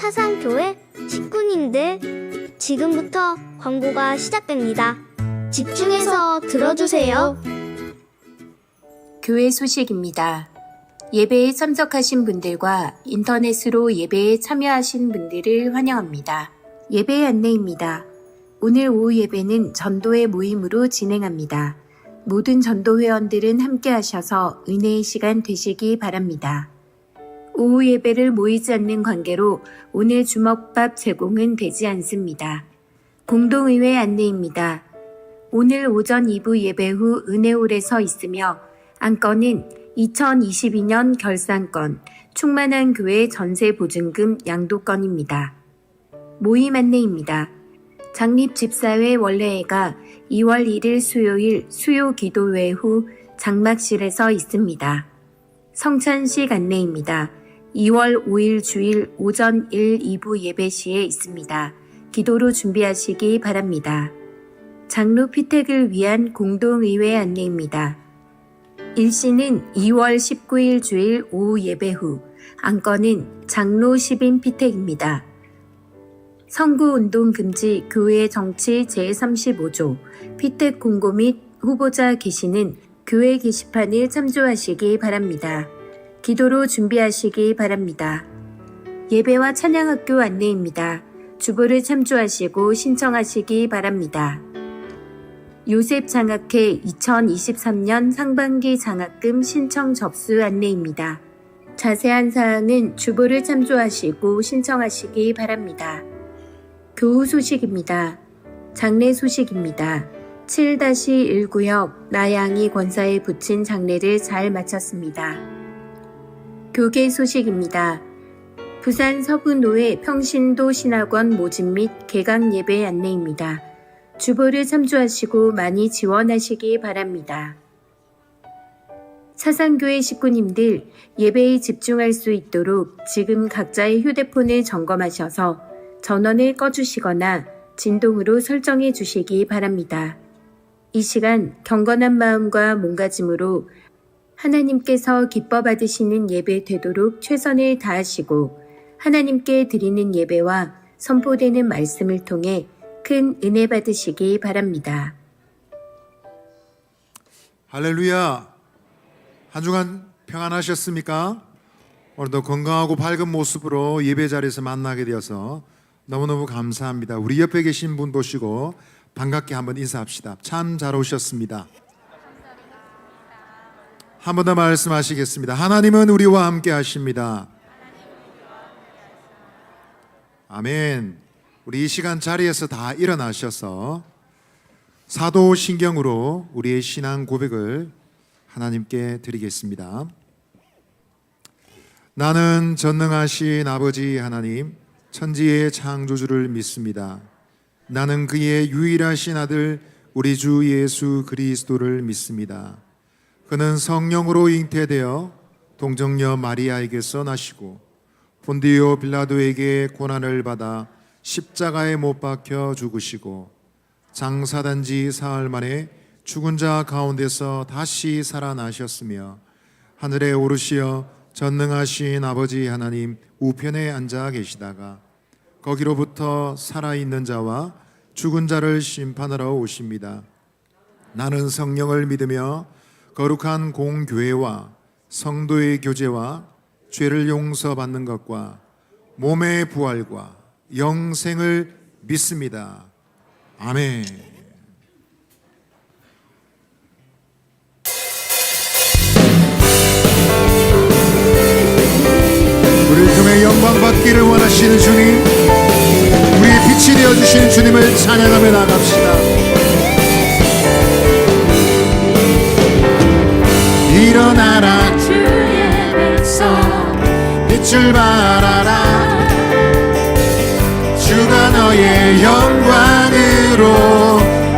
사상교회 식구님들, 지금부터 광고가 시작됩니다. 집중해서 들어주세요. 교회 소식입니다. 예배에 참석하신 분들과 인터넷으로 예배에 참여하신 분들을 환영합니다. 예배 안내입니다. 오늘 오후 예배는 전도회 모임으로 진행합니다. 모든 전도 회원들은 함께 하셔서 은혜의 시간 되시기 바랍니다. 오후 예배를 모이지 않는 관계로 오늘 주먹밥 제공은 되지 않습니다. 공동의회 안내입니다. 오늘 오전 2부 예배 후 은혜홀에서 있으며 안건은 2022년 결산건, 충만한 교회 전세 보증금 양도건입니다. 모임 안내입니다. 장립 집사회 원래회가 2월 1일 수요일 수요 기도회 후 장막실에서 있습니다. 성찬식 안내입니다. 2월 5일 주일 오전 1, 2부 예배 시에 있습니다. 기도로 준비하시기 바랍니다. 장로 피택을 위한 공동의회 안내입니다. 일시는 2월 19일 주일 오후 예배 후, 안건은 장로 10인 피택입니다. 선거운동 금지 교회 정치 제35조 피택 공고 및 후보자 게시는 교회 게시판을 참조하시기 바랍니다. 기도로 준비하시기 바랍니다. 예배와 찬양학교 안내입니다. 주보를 참조하시고 신청하시기 바랍니다. 요셉 장학회 2023년 상반기 장학금 신청 접수 안내입니다. 자세한 사항은 주보를 참조하시고 신청하시기 바랍니다. 교우 소식입니다. 장례 소식입니다. 7-1구역 나양이 권사에 붙인 장례를 잘 마쳤습니다. 교계 소식입니다. 부산 서구노회 평신도 신학원 모집 및 개강 예배 안내입니다. 주보를 참조하시고 많이 지원하시기 바랍니다. 사상교회 식구님들, 예배에 집중할 수 있도록 지금 각자의 휴대폰을 점검하셔서 전원을 꺼주시거나 진동으로 설정해 주시기 바랍니다. 이 시간 경건한 마음과 몸가짐으로 하나님께서 기뻐 받으시는 예배 되도록 최선을 다하시고 하나님께 드리는 예배와 선포되는 말씀을 통해 큰 은혜 받으시기 바랍니다. 할렐루야. 한 주간 평안하셨습니까? 오늘도 건강하고 밝은 모습으로 예배 자리에서 만나게 되어서 너무너무 감사합니다. 우리 옆에 계신 분 보시고 반갑게 한번 인사합시다. 참 잘 오셨습니다. 한 번 더 말씀하시겠습니다. 하나님은 우리와 함께 하십니다. 아멘. 우리 이 시간 자리에서 다 일어나셔서 사도신경으로 우리의 신앙 고백을 하나님께 드리겠습니다. 나는 전능하신 아버지 하나님, 천지의 창조주를 믿습니다. 나는 그의 유일하신 아들 우리 주 예수 그리스도를 믿습니다. 그는 성령으로 잉태되어 동정녀 마리아에게서 나시고 본디오 빌라도에게 고난을 받아 십자가에 못 박혀 죽으시고 장사된 지 사흘 만에 죽은 자 가운데서 다시 살아나셨으며 하늘에 오르시어 전능하신 아버지 하나님 우편에 앉아 계시다가 거기로부터 살아있는 자와 죽은 자를 심판하러 오십니다. 나는 성령을 믿으며 거룩한 공교회와 성도의 교제와 죄를 용서받는 것과 몸의 부활과 영생을 믿습니다. 아멘. 우리를 통해 영광 받기를 원하시는 주님, 우리의 빛이 되어주시는 주님을 찬양하며 나갑시다. 일어나라 주의 백성, 빛을 발하라. 주가 너의 영광으로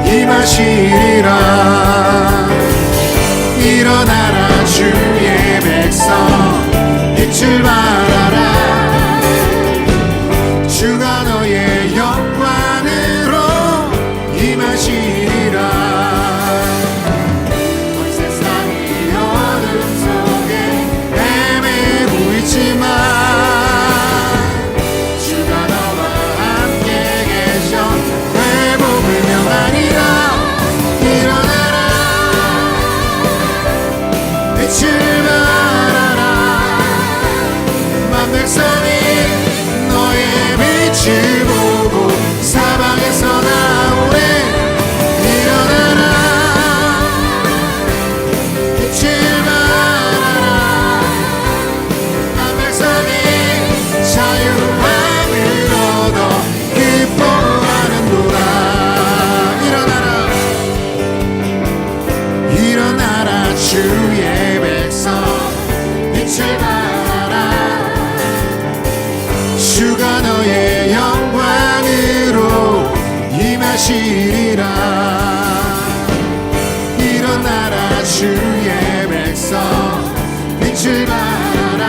임하시리라. 일어나라 주의 백성, 빛을 발하라. 주가 너의 영광으로 임하시리라. 주의 주가 너의 영광으로 임하시리라. 일어나라 주의 백성 빛을 발하라.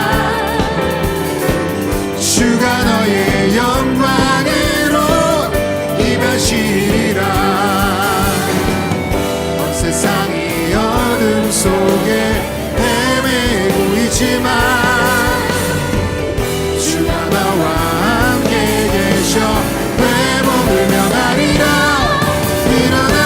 주가 너의 영광으로 임하시리라. 온 세상이 어둠 속에 헤매고 있지만 주가 나와 함께 계셔 회복을 명하리라. 일어나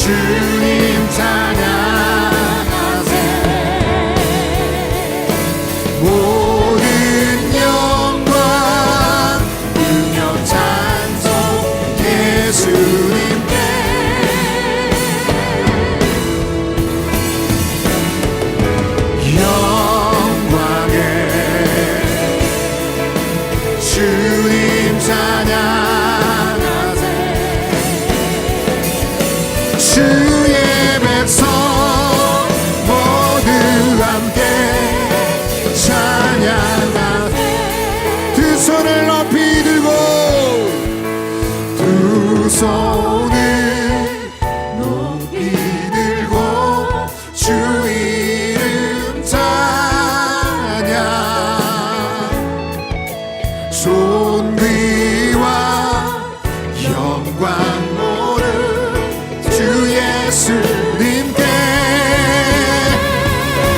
주님 찬양하세. 모든 영광 능력 찬송 예수님께. 영광에 주님 찬양하세. 주의 백성 모두 함께 찬양하세. 두 손을 높이 들고 두 손을 높이 들고 주 이름 찬양. 존귀와 영광 모두 주 예수님께.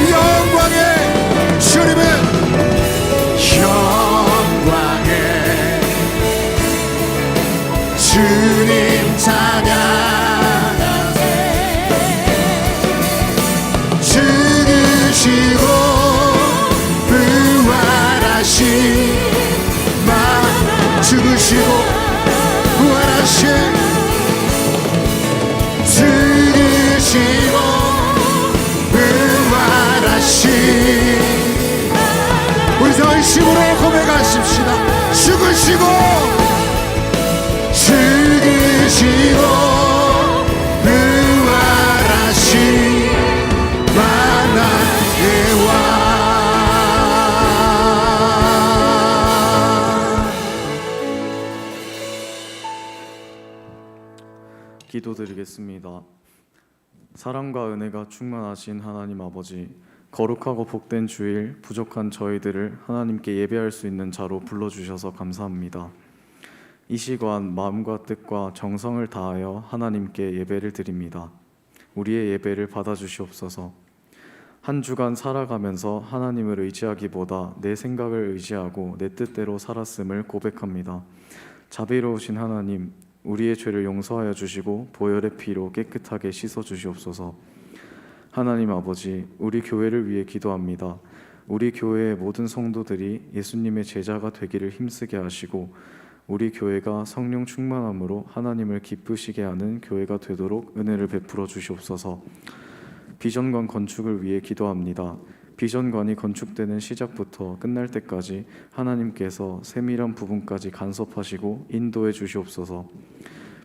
영광의 주님은 영광의 주님 찬양하세. 죽으시고 부활하신 죽으시고 부활하신 죽으시고 부활하신 우리 전심으로 고백하십시다. 죽으시고 죽으시고 부활하신 만왕의 왕. 기도드리겠습니다. 사랑과 은혜가 충만하신 하나님 아버지, 거룩하고 복된 주일, 부족한 저희들을 하나님께 예배할 수 있는 자로 불러주셔서 감사합니다. 이 시간 마음과 뜻과 정성을 다하여 하나님께 예배를 드립니다. 우리의 예배를 받아주시옵소서. 한 주간 살아가면서 하나님을 의지하기보다 내 생각을 의지하고 내 뜻대로 살았음을 고백합니다. 자비로우신 하나님, 우리의 죄를 용서하여 주시고 보혈의 피로 깨끗하게 씻어 주시옵소서. 하나님 아버지, 우리 교회를 위해 기도합니다. 우리 교회의 모든 성도들이 예수님의 제자가 되기를 힘쓰게 하시고 우리 교회가 성령 충만함으로 하나님을 기쁘시게 하는 교회가 되도록 은혜를 베풀어 주시옵소서. 비전관 건축을 위해 기도합니다. 비전관이 건축되는 시작부터 끝날 때까지 하나님께서 세밀한 부분까지 간섭하시고 인도해 주시옵소서.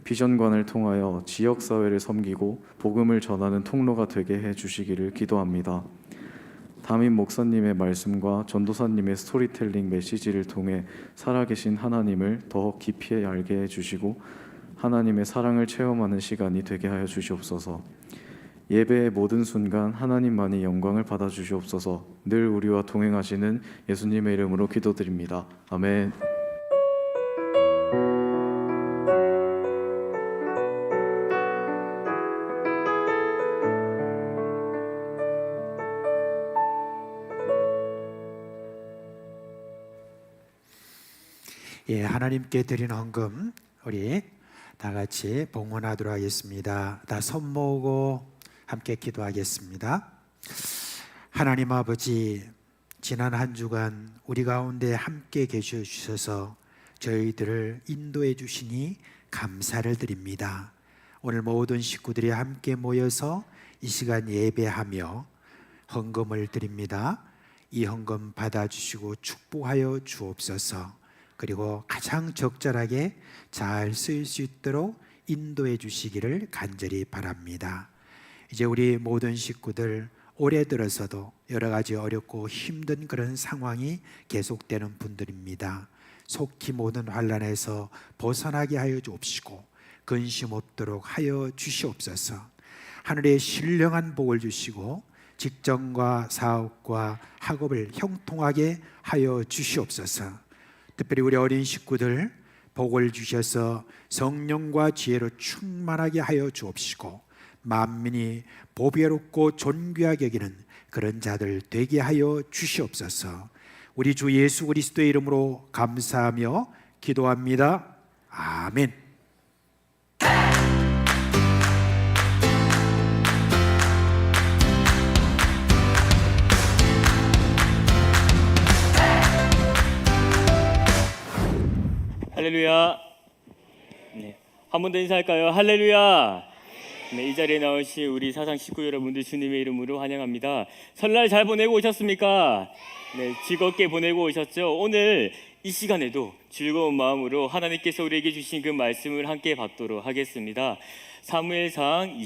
비전관을 통하여 지역사회를 섬기고 복음을 전하는 통로가 되게 해 주시기를 기도합니다. 담임 목사님의 말씀과 전도사님의 스토리텔링 메시지를 통해 살아계신 하나님을 더 깊이 알게 해주시고 하나님의 사랑을 체험하는 시간이 되게 하여 주시옵소서. 예배의 모든 순간 하나님만이 영광을 받아 주시옵소서. 늘 우리와 동행하시는 예수님의 이름으로 기도드립니다. 아멘. 예, 하나님께 드린 헌금 우리 다 같이 봉헌하도록 하겠습니다. 다 손 모으고 함께 기도하겠습니다. 하나님 아버지, 지난 한 주간 우리 가운데 함께 계셔 주셔서 저희들을 인도해 주시니 감사를 드립니다. 오늘 모든 식구들이 함께 모여서 이 시간 예배하며 헌금을 드립니다. 이 헌금 받아주시고 축복하여 주옵소서. 그리고 가장 적절하게 잘 쓰일 수 있도록 인도해 주시기를 간절히 바랍니다. 이제 우리 모든 식구들 올해 들어서도 여러 가지 어렵고 힘든 그런 상황이 계속되는 분들입니다. 속히 모든 환난에서 벗어나게 하여 주옵시고 근심 없도록 하여 주시옵소서. 하늘의 신령한 복을 주시고 직장과 사업과 학업을 형통하게 하여 주시옵소서. 특별히 우리 어린 식구들 복을 주셔서 성령과 지혜로 충만하게 하여 주옵시고 만민이 보배롭고 존귀하게 여기는 그런 자들 되게 하여 주시옵소서. 우리 주 예수 그리스도의 이름으로 감사하며 기도합니다. 아멘. 할렐루야. 네, 한 번 더 인사할까요? 할렐루야. 네, 이 자리에 나오신 우리 사상 식구 여러분들 주님의 이름으로 환영합니다. 설날 잘 보내고 오셨습니까? 네, 즐겁게 보내고 오셨죠? 오늘 이 시간에도 즐거운 마음으로 하나님께서 우리에게 주신 그 말씀을 함께 받도록 하겠습니다. 사무엘상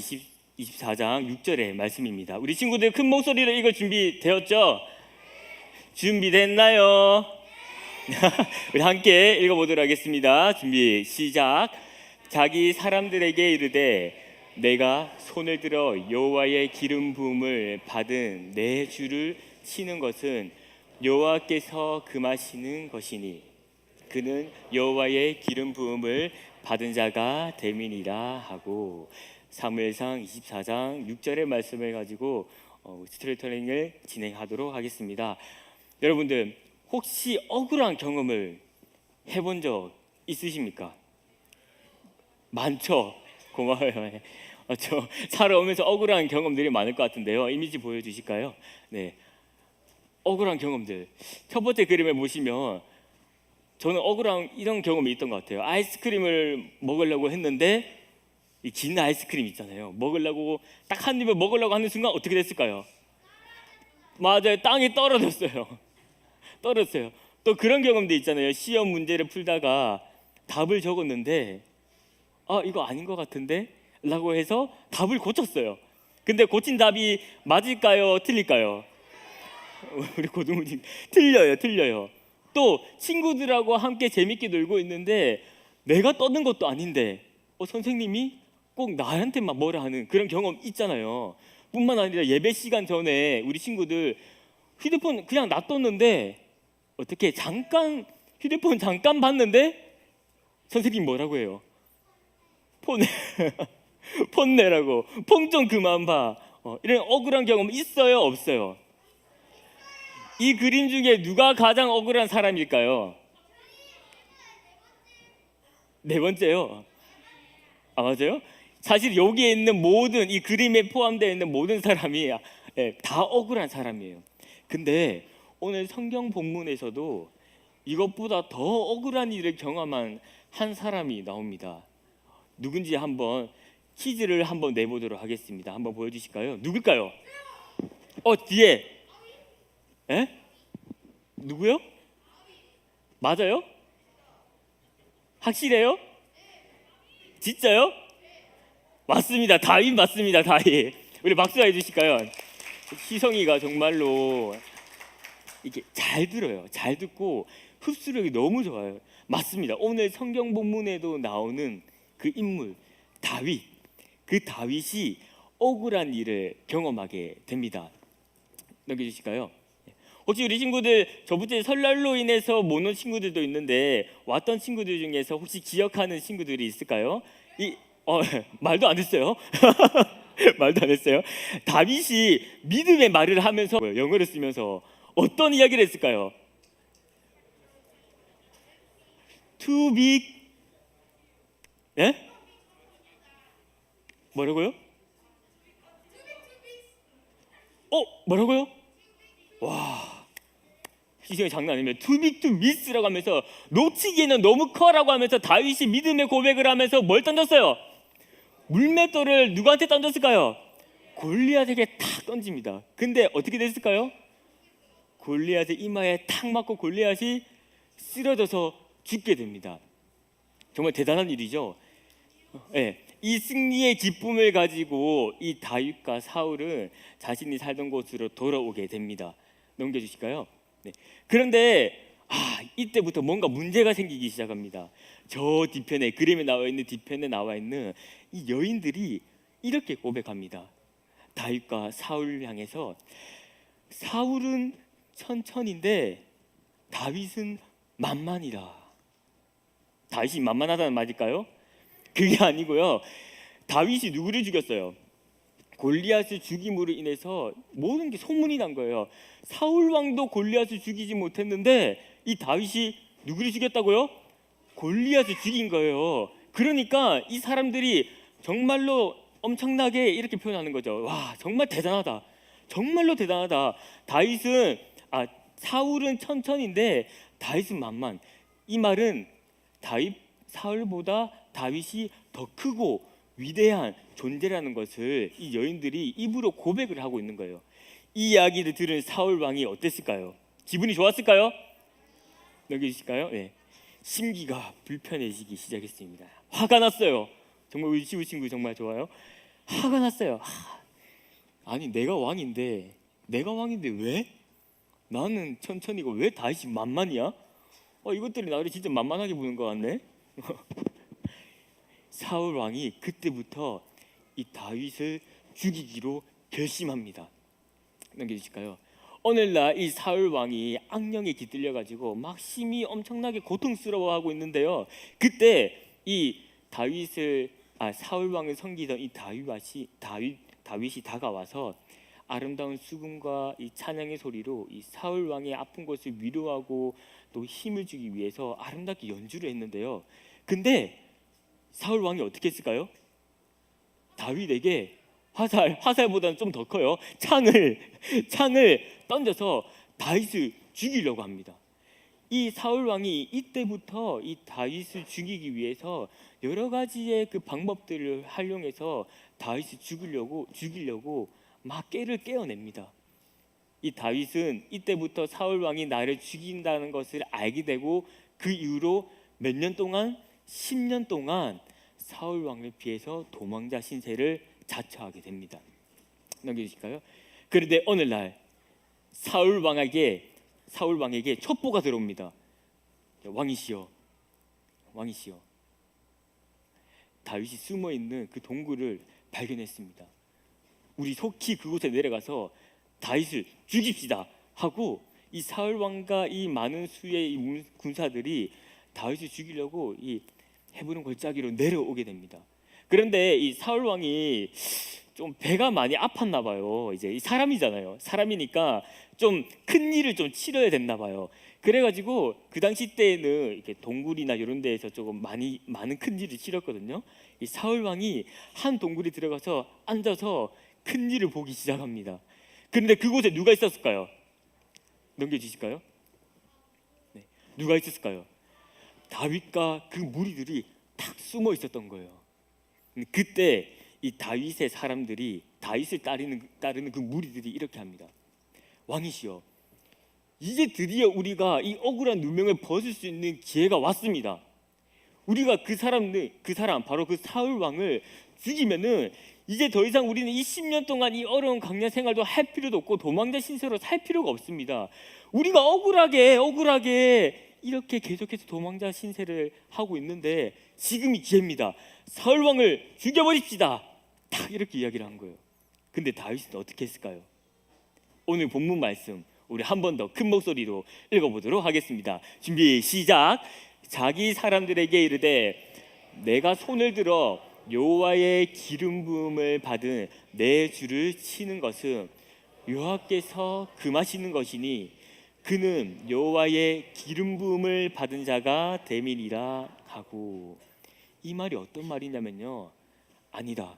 24장 6절의 말씀입니다. 우리 친구들 큰 목소리로 읽을 준비되었죠? 준비됐나요? 우리 함께 읽어보도록 하겠습니다. 준비 시작. 자기 사람들에게 이르되 내가 손을 들어 여호와의 기름 부음을 받은 내 주를 치는 것은 여호와께서 금하시는 것이니 그는 여호와의 기름 부음을 받은 자가 됨이니라 하고, 사무엘상 24장 6절의 말씀을 가지고 스토리텔링을 진행하도록 하겠습니다. 여러분들 혹시 억울한 경험을 해본 적 있으십니까? 많죠. 고마워요. 저 살아오면서 억울한 경험들이 많을 것 같은데요. 이미지 보여주실까요? 네, 억울한 경험들. 첫 번째 그림을 보시면 저는 억울한 이런 경험이 있던 것 같아요. 아이스크림을 먹으려고 했는데 이 긴 아이스크림 있잖아요. 먹으려고 딱 한 입을 먹으려고 하는 순간 어떻게 됐을까요? 맞아요. 땅에 떨어졌어요. 떨어졌어요. 또 그런 경험도 있잖아요. 시험 문제를 풀다가 답을 적었는데 이거 아닌 것 같은데? 라고 해서 답을 고쳤어요. 근데 고친 답이 맞을까요? 틀릴까요? 우리 고등부님 틀려요. 또 친구들하고 함께 재밌게 놀고 있는데 내가 떠든 것도 아닌데 선생님이 꼭 나한테만 뭐라 하는 그런 경험 있잖아요. 뿐만 아니라 예배 시간 전에 우리 친구들 휴대폰 그냥 놔뒀는데 어떻게 휴대폰 잠깐 봤는데 선생님 뭐라고 해요? 폰 내라고. 폰 좀 그만 봐. 이런 억울한 경험 있어요? 없어요? 이 그림 중에 누가 가장 억울한 사람일까요? 네 번째요. 맞아요? 사실 여기에 있는 모든 이 그림에 포함되어 있는 모든 사람이 다 억울한 사람이에요. 근데 오늘 성경 본문에서도 이것보다 더 억울한 일을 경험한 한 사람이 나옵니다. 누군지 한번 퀴즈를 한번 내보도록 하겠습니다. 한번 보여주실까요? 누굴까요? 뒤에. 누구요? 맞아요? 확실해요? 진짜요? 맞습니다. 다윗 맞습니다. 다윗. 우리 박수 해주실까요? 희성이가 정말로 이렇게 잘 들어요. 잘 듣고 흡수력이 너무 좋아요. 맞습니다. 오늘 성경 본문에도 나오는 그 인물 다윗. 그 다윗이 억울한 일을 경험하게 됩니다. 넘겨주실까요? 혹시 우리 친구들 저번 주에 설날로 인해서 못 온 친구들도 있는데 왔던 친구들 중에서 혹시 기억하는 친구들이 있을까요? 말도 안 했어요. 말도 안 했어요. 다윗이 믿음의 말을 하면서 영어를 쓰면서 어떤 이야기를 했을까요? Too big. 뭐라고요? 뭐라고요? 와, 희생이 장난 아니면 too big to miss라고 하면서 놓치기에는 너무 커라고 하면서 다윗이 믿음의 고백을 하면서 뭘 던졌어요? 물맷돌을 누구한테 던졌을까요? 골리앗에게 탁 던집니다. 근데 어떻게 됐을까요? 골리앗의 이마에 탁 맞고 골리앗이 쓰러져서 죽게 됩니다. 정말 대단한 일이죠. 이 승리의 기쁨을 가지고 이 다윗과 사울은 자신이 살던 곳으로 돌아오게 됩니다. 넘겨주실까요? 그런데 이때부터 뭔가 문제가 생기기 시작합니다. 저 뒤편에 그림에 나와 있는 뒤편에 나와 있는 이 여인들이 이렇게 고백합니다. 다윗과 사울을 향해서 사울은 천천인데 다윗은 만만이다. 다윗이 만만하다는 말일까요? 그게 아니고요. 다윗이 누구를 죽였어요? 골리앗을 죽임으로 인해서 모든 게 소문이 난 거예요. 사울 왕도 골리앗을 죽이지 못했는데 이 다윗이 누구를 죽였다고요? 골리앗을 죽인 거예요. 그러니까 이 사람들이 정말로 엄청나게 이렇게 표현하는 거죠. 와, 정말 대단하다. 정말로 대단하다. 사울은 천천인데 다윗은 만만. 이 말은 사울보다 다윗이 더 크고 위대한 존재라는 것을 이 여인들이 입으로 고백을 하고 있는 거예요. 이 이야기를 들은 사울 왕이 어땠을까요? 기분이 좋았을까요? 넘겨주실까요? 네. 심기가 불편해지기 시작했습니다. 화가 났어요. 정말 우리 지우 친구 정말 좋아요. 화가 났어요. 아니 내가 왕인데 왜? 나는 천천히고 왜 다윗이 만만이야? 이것들이 나를 진짜 만만하게 보는 것 같네. 사울 왕이 그때부터 이 다윗을 죽이기로 결심합니다. 넘겨주실까요? 오늘날 이 사울 왕이 악령에 깃들려 가지고 막 심히 엄청나게 고통스러워하고 있는데요. 그때 이 사울 왕을 섬기던 이 다윗이 다가와서 아름다운 수금과 이 찬양의 소리로 이 사울 왕의 아픈 곳을 위로하고 또 힘을 주기 위해서 아름답게 연주를 했는데요. 근데 사울 왕이 어떻게 했을까요? 다윗에게 화살보다는 좀 더 커요. 창을 던져서 다윗을 죽이려고 합니다. 이 사울 왕이 이때부터 이 다윗을 죽이기 위해서 여러 가지의 그 방법들을 활용해서 다윗을 죽이려고 막 깨를 깨어냅니다. 이 다윗은 이때부터 사울 왕이 나를 죽인다는 것을 알게 되고 그 이후로 몇 년 동안 10년 동안 사울 왕을 피해서 도망자 신세를 자처하게 됩니다. 넘겨주실까요? 그런데 오늘날 사울 왕에게 첩보가 들어옵니다. 왕이시여, 다윗이 숨어 있는 그 동굴을 발견했습니다. 우리 속히 그곳에 내려가서 다윗을 죽입시다 하고 이 사울 왕과 이 많은 수의 이 군사들이 다윗을 죽이려고 이 헤브론 골짜기로 내려오게 됩니다. 그런데 이 사울 왕이 좀 배가 많이 아팠나 봐요. 이제 이 사람이잖아요. 사람이니까 좀 큰 일을 좀 치러야 됐나 봐요. 그래가지고 그 당시 때에는 이렇게 동굴이나 이런 데에서 조금 많은 큰 일을 치렀거든요. 이 사울 왕이 한 동굴에 들어가서 앉아서 큰 일을 보기 시작합니다. 그런데 그곳에 누가 있었을까요? 넘겨주실까요? 네. 누가 있었을까요? 다윗과 그 무리들이 탁 숨어 있었던 거예요. 그때 이 다윗의 사람들이 다윗을 따르는 그 무리들이 이렇게 합니다. 왕이시여, 이제 드디어 우리가 이 억울한 누명을 벗을 수 있는 기회가 왔습니다. 우리가 그 사람 바로 그 사울 왕을 죽이면은 이제 더 이상 우리는 이 10년 동안 이 어려운 광야 생활도 할 필요도 없고 도망자 신세로 살 필요가 없습니다. 우리가 억울하게 이렇게 계속해서 도망자 신세를 하고 있는데 지금이 기회입니다. 사울 왕을 죽여버립시다. 딱 이렇게 이야기를 한 거예요. 근데 다윗은 어떻게 했을까요? 오늘 본문 말씀 우리 한 번 더 큰 목소리로 읽어보도록 하겠습니다. 준비 시작. 자기 사람들에게 이르되 내가 손을 들어 여호와의 기름 부음을 받은 내 주를 치는 것은 여호와께서 금하시는 것이니 그는 여호와의 기름 부음을 받은 자가 됨이니라 하고. 이 말이 어떤 말이냐면요, 아니다.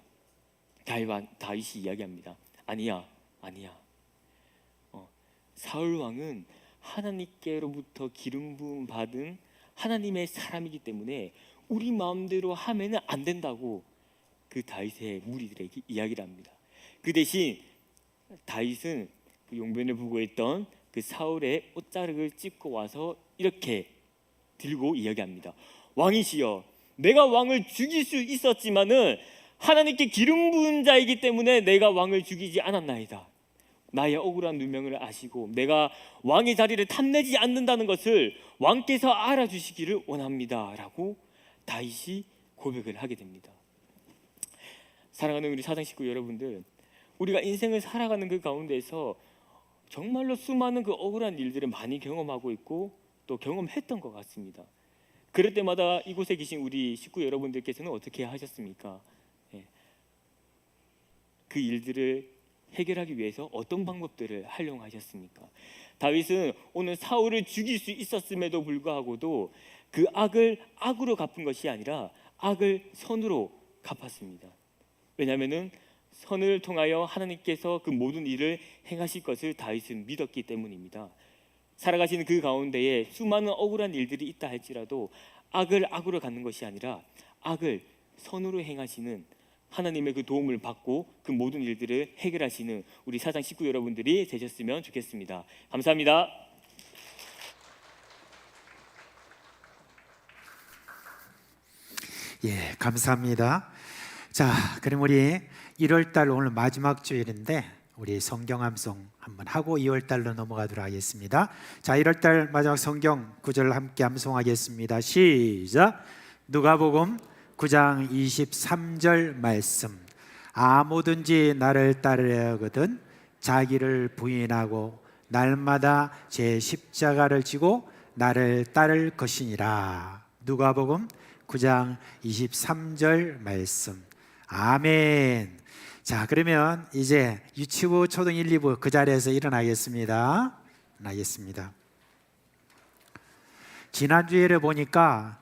다윗이 이야기합니다. 아니야. 사울 왕은 하나님께로부터 기름 부음 받은 하나님의 사람이기 때문에 우리 마음대로 하면은 안 된다고 그 다윗의 무리들에게 이야기를 합니다. 그 대신 다윗은 그 용변을 보고 있던 그 사울의 옷자락을 찝고 와서 이렇게 들고 이야기합니다. 왕이시여, 내가 왕을 죽일 수 있었지만은 하나님께 기름 부은 자이기 때문에 내가 왕을 죽이지 않았나이다. 나의 억울한 누명을 아시고 내가 왕의 자리를 탐내지 않는다는 것을 왕께서 알아주시기를 원합니다 라고 다윗이 고백을 하게 됩니다. 사랑하는 우리 사장 식구 여러분들, 우리가 인생을 살아가는 그 가운데에서 정말로 수많은 그 억울한 일들을 많이 경험하고 있고 또 경험했던 것 같습니다. 그럴 때마다 이곳에 계신 우리 식구 여러분들께서는 어떻게 하셨습니까? 그 일들을 해결하기 위해서 어떤 방법들을 활용하셨습니까? 다윗은 오늘 사울을 죽일 수 있었음에도 불구하고도 그 악을 악으로 갚은 것이 아니라 악을 선으로 갚았습니다. 왜냐하면은 선을 통하여 하나님께서 그 모든 일을 행하실 것을 다윗은 믿었기 때문입니다. 살아가시는 그 가운데에 수많은 억울한 일들이 있다 할지라도 악을 악으로 갖는 것이 아니라 악을 선으로 행하시는 하나님의 그 도움을 받고 그 모든 일들을 해결하시는 우리 사장 식구 여러분들이 되셨으면 좋겠습니다. 감사합니다. 예, 감사합니다. 자, 그럼 우리 1월 달 오늘 마지막 주일인데 우리 성경 암송 한번 하고 2월 달로 넘어가도록 하겠습니다. 자, 1월 달 마지막 성경 구절 함께 암송하겠습니다. 시작. 누가복음 9장 23절 말씀. 아무든지 나를 따르려거든 자기를 부인하고 날마다 제 십자가를 지고 나를 따를 것이니라. 누가복음 9장 23절 말씀. 아멘. 자, 그러면 이제 유치부, 초등 1, 2부 그 자리에서 일어나겠습니다. 일어나겠습니다. 지난주에를 보니까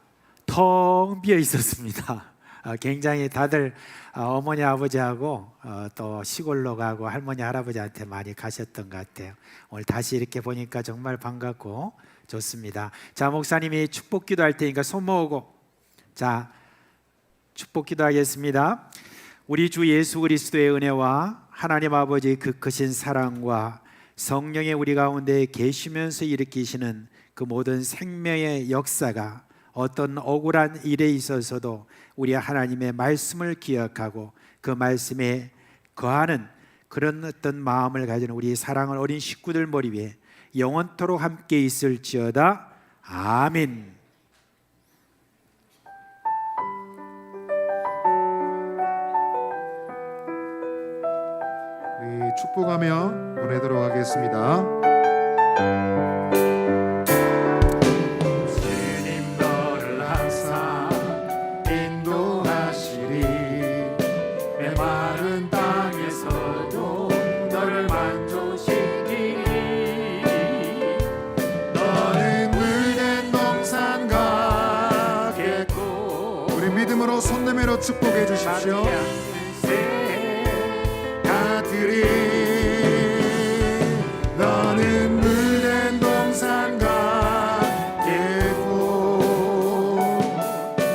텅 비어 있었습니다. 굉장히 다들 어머니 아버지하고 또 시골로 가고 할머니 할아버지한테 많이 가셨던 것 같아요. 오늘 다시 이렇게 보니까 정말 반갑고 좋습니다. 자, 목사님이 축복 기도할 테니까 손 모으고 자, 축복 기도하겠습니다. 우리 주 예수 그리스도의 은혜와 하나님 아버지의 그 크신 사랑과 성령의 우리 가운데 계시면서 일으키시는 그 모든 생명의 역사가 어떤 억울한 일에 있어서도 우리 하나님의 말씀을 기억하고 그 말씀에 거하는 그런 어떤 마음을 가진 우리 사랑하는 어린 식구들 머리 위에 영원토록 함께 있을지어다. 아멘. 우리 축복하며 보내도록 하겠습니다. 주님 너를 항상 인도하시리 메마른 땅에서도 너를 만족시키리 너는 물된 동산 가겠고 우리 믿음으로 손 내밀어 축복해 주십시오. 너는 물된 동산 같겠고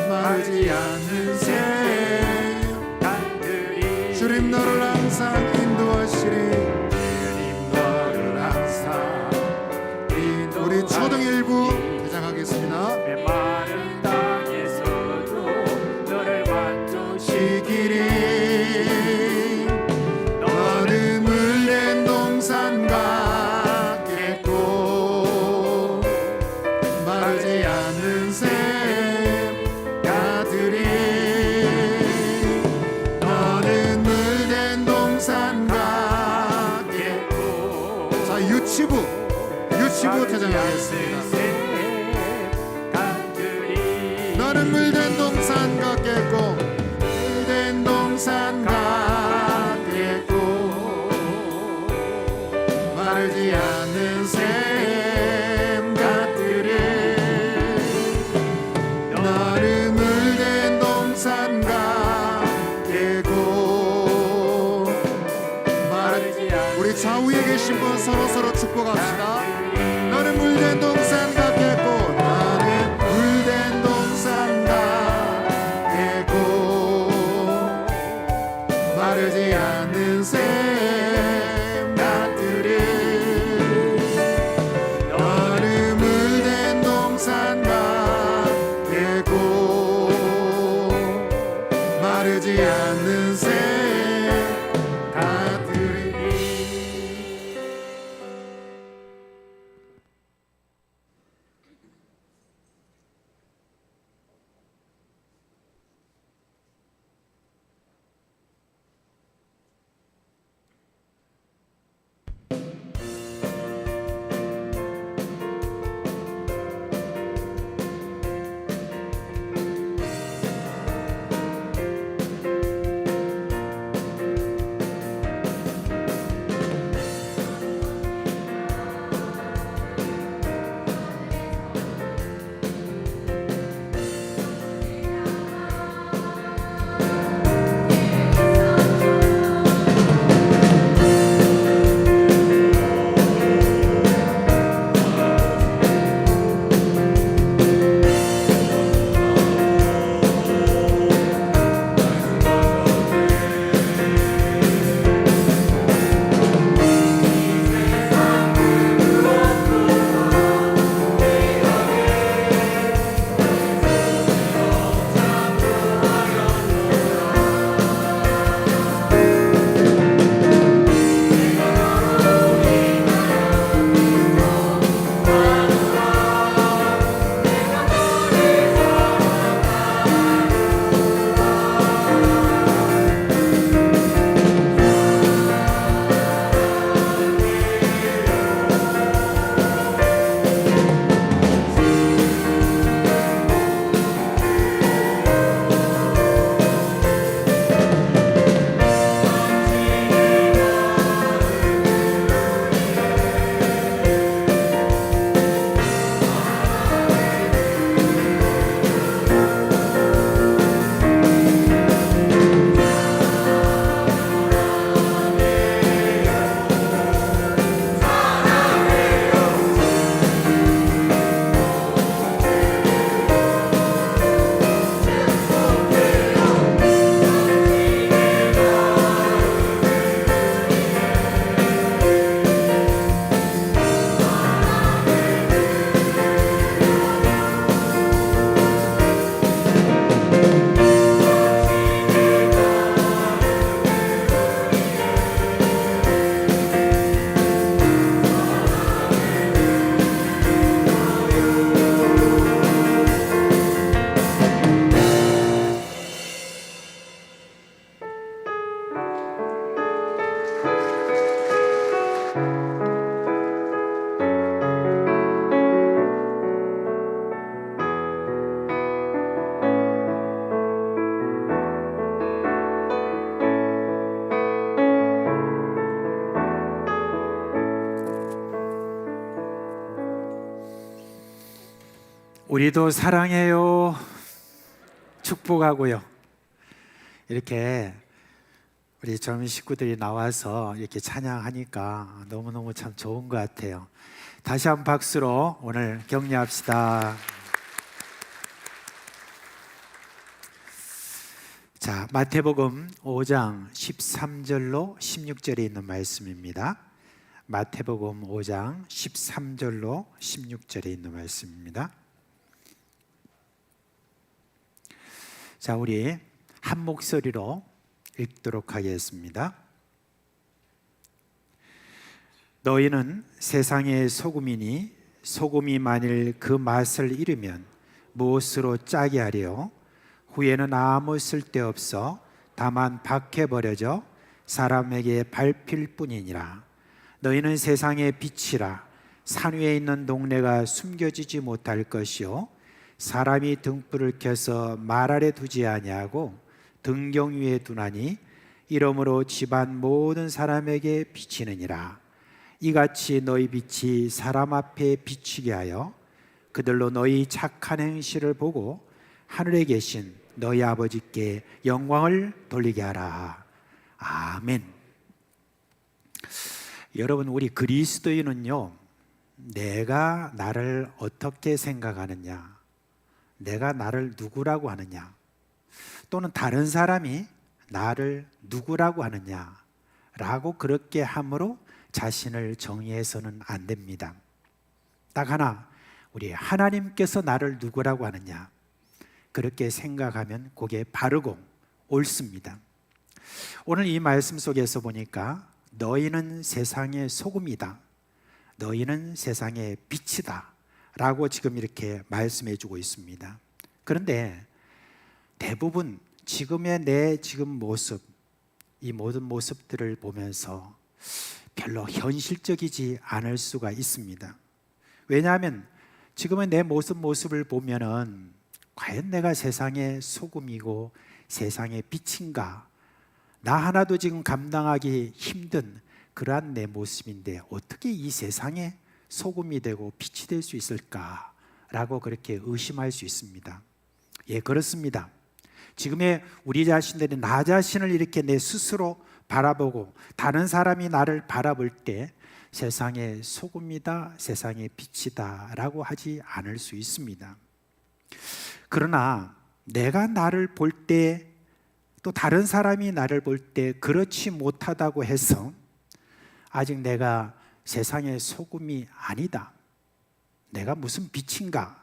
마르지 않는 새 주님 너를 항상 인도하시리 주님 너를 항상 우리 초등 1부 대장하겠습니다. 메마른 땅에서도 너를 만족시키리 유치부 퇴장하겠습니다. 너는 물된 동산 같겠고 물된 동산 같겠고 마르지 않는 샘 같으리 너는 물된 동산 같겠고 마르지 않는 우리 좌우에 계신 분 서로 축복합시다. 너는 물된 동산 같겠고 나는 물된 동산 같겠고 마르지 않는 샘 같으리 너는 물된 동산 같겠고 마르지 않는 샘 같으리 우리도 사랑해요. 축복하고요. 이렇게 우리 젊은 식구들이 나와서 이렇게 찬양하니까 너무너무 참 좋은 것 같아요. 다시 한 박수로 오늘 격려합시다. 자, 마태복음 5장 13절로 16절에 있는 말씀입니다. 마태복음 5장 13절로 16절에 있는 말씀입니다. 자, 우리 한 목소리로 읽도록 하겠습니다. 너희는 세상의 소금이니 소금이 만일 그 맛을 잃으면 무엇으로 짜게 하려? 후에는 아무 쓸데없어 다만 밖에 버려져 사람에게 밟힐 뿐이니라. 너희는 세상의 빛이라. 산 위에 있는 동네가 숨겨지지 못할 것이요 사람이 등불을 켜서 말 아래 두지 아니하고 등경 위에 두나니 이러므로 집안 모든 사람에게 비치느니라. 이같이 너희 빛이 사람 앞에 비치게 하여 그들로 너희 착한 행실을 보고 하늘에 계신 너희 아버지께 영광을 돌리게 하라. 아멘. 여러분, 우리 그리스도인은요, 내가 나를 어떻게 생각하느냐, 내가 나를 누구라고 하느냐, 또는 다른 사람이 나를 누구라고 하느냐라고 그렇게 함으로 자신을 정의해서는 안 됩니다. 딱 하나, 우리 하나님께서 나를 누구라고 하느냐, 그렇게 생각하면 그게 바르고 옳습니다. 오늘 이 말씀 속에서 보니까 너희는 세상의 소금이다, 너희는 세상의 빛이다 라고 지금 이렇게 말씀해 주고 있습니다. 그런데 대부분 지금의 내 지금 모습, 이 모든 모습들을 보면서 별로 현실적이지 않을 수가 있습니다. 왜냐하면 지금의 내 모습을 보면은 과연 내가 세상의 소금이고 세상의 빛인가, 나 하나도 지금 감당하기 힘든 그러한 내 모습인데 어떻게 이 세상의 소금이 되고 빛이 될 수 있을까라고 그렇게 의심할 수 있습니다. 예, 그렇습니다. 지금의 우리 자신들이 나 자신을 이렇게 내 스스로 바라보고 다른 사람이 나를 바라볼 때 세상의 소금이다, 세상의 빛이다 라고 하지 않을 수 있습니다. 그러나 내가 나를 볼 때, 또 다른 사람이 나를 볼 때 그렇지 못하다고 해서 아직 내가 세상의 소금이 아니다, 내가 무슨 빛인가,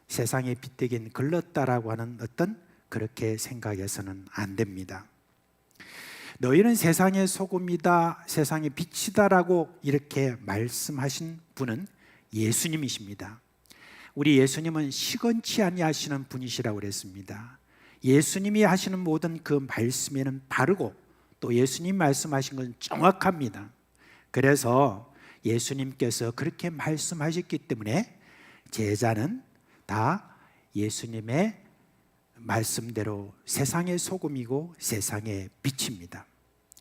세상의 빛 되긴 글렀다라고 하는 어떤 그렇게 생각해서는 안 됩니다. 너희는 세상의 소금이다, 세상의 빛이다라고 이렇게 말씀하신 분은 예수님이십니다. 우리 예수님은 시건치 아니하시는 분이시라고 그랬습니다. 예수님이 하시는 모든 그 말씀에는 바르고 또 예수님 말씀하신 건 정확합니다. 그래서 예수님께서 그렇게 말씀하셨기 때문에 제자는 다 예수님의 말씀대로 세상의 소금이고 세상의 빛입니다.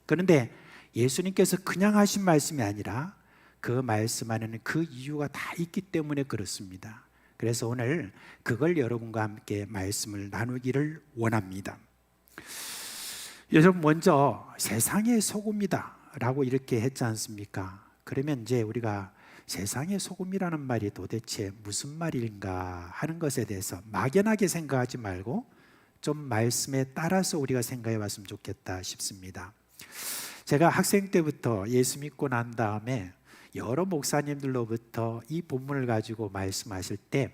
그런데 예수님께서 그냥 하신 말씀이 아니라 그 말씀 안에는 그 이유가 다 있기 때문에 그렇습니다. 그래서 오늘 그걸 여러분과 함께 말씀을 나누기를 원합니다. 여러분, 먼저 세상의 소금이다 라고 이렇게 했지 않습니까? 그러면 이제 우리가 세상의 소금이라는 말이 도대체 무슨 말인가 하는 것에 대해서 막연하게 생각하지 말고 좀 말씀에 따라서 우리가 생각해 봤으면 좋겠다 싶습니다. 제가 학생 때부터 예수 믿고 난 다음에 여러 목사님들로부터 이 본문을 가지고 말씀하실 때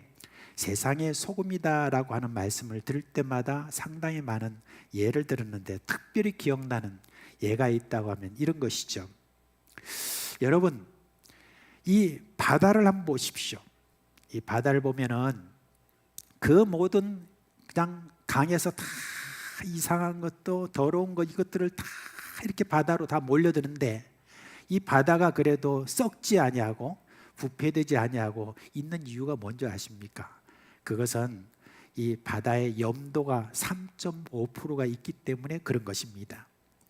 세상의 소금이다라고 하는 말씀을 들을 때마다 상당히 많은 예를 들었는데 특별히 기억나는 예가 있다고 하면 이런 것이죠. 여러분, 이 바다를 한번 보십시오. 이 바다를 보면은 그 모든 그냥 강에서 다 이상한 것도 더러운 것 이것들을 다 이렇게 바다로 다 몰려드는데 이 바다가 그래도 썩지 아니하고 부패되지 아니하고 있는 이유가 뭔지 아십니까? 그것은 이 바다의 염도가 3.5%가 있기 때문에 그런 것입니다.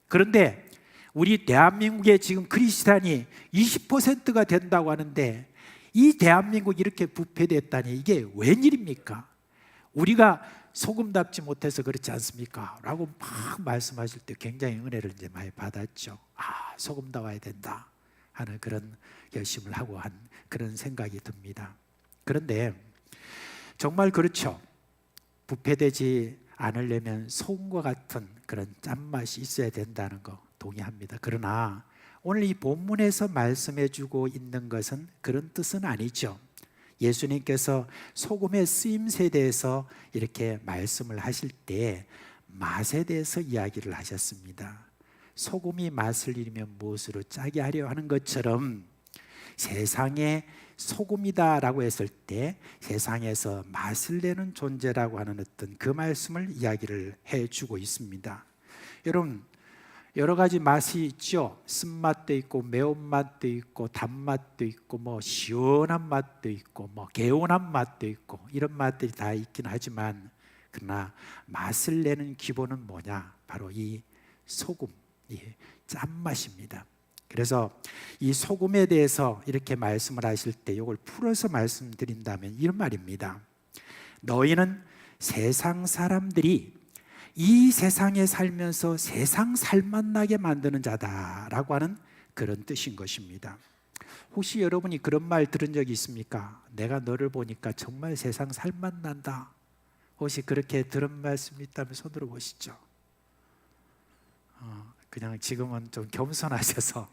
그런데 우리 대한민국에 지금 크리스찬이 20%가 된다고 하는데 이 대한민국 이렇게 부패됐다니 이게 웬일입니까? 우리가 소금답지 못해서 그렇지 않습니까? 라고 막 말씀하실 때 굉장히 은혜를 이제 많이 받았죠. 소금다워야 된다 하는 그런 결심을 하고 한 그런 생각이 듭니다. 그런데 정말 그렇죠. 부패되지 않으려면 소금과 같은 그런 짠맛이 있어야 된다는 거 동의합니다. 그러나 오늘 이 본문에서 말씀해 주고 있는 것은 그런 뜻은 아니죠. 예수님께서 소금의 쓰임새에 대해서 이렇게 말씀을 하실 때 맛에 대해서 이야기를 하셨습니다. 소금이 맛을 잃으면 무엇으로 짜게 하려 하는 것처럼 세상에 소금이다라고 했을 때 세상에서 맛을 내는 존재라고 하는 어떤 그 말씀을 이야기를 해주고 있습니다. 여러분, 여러 가지 맛이 있죠. 쓴맛도 있고 매운맛도 있고 단맛도 있고 뭐 시원한 맛도 있고 뭐 개운한 맛도 있고 이런 맛들이 다 있긴 하지만 그러나 맛을 내는 기본은 뭐냐? 바로 이 소금, 이 짠맛입니다. 그래서 이 소금에 대해서 이렇게 말씀을 하실 때 이걸 풀어서 말씀드린다면 이런 말입니다. 너희는 세상 사람들이 이 세상에 살면서 세상 살맛나게 만드는 자다라고 하는 그런 뜻인 것입니다. 혹시 여러분이 그런 말 들은 적이 있습니까? 내가 너를 보니까 정말 세상 살맛난다. 혹시 그렇게 들은 말씀이 있다면 손 들어 보시죠. 그냥 지금은 좀 겸손하셔서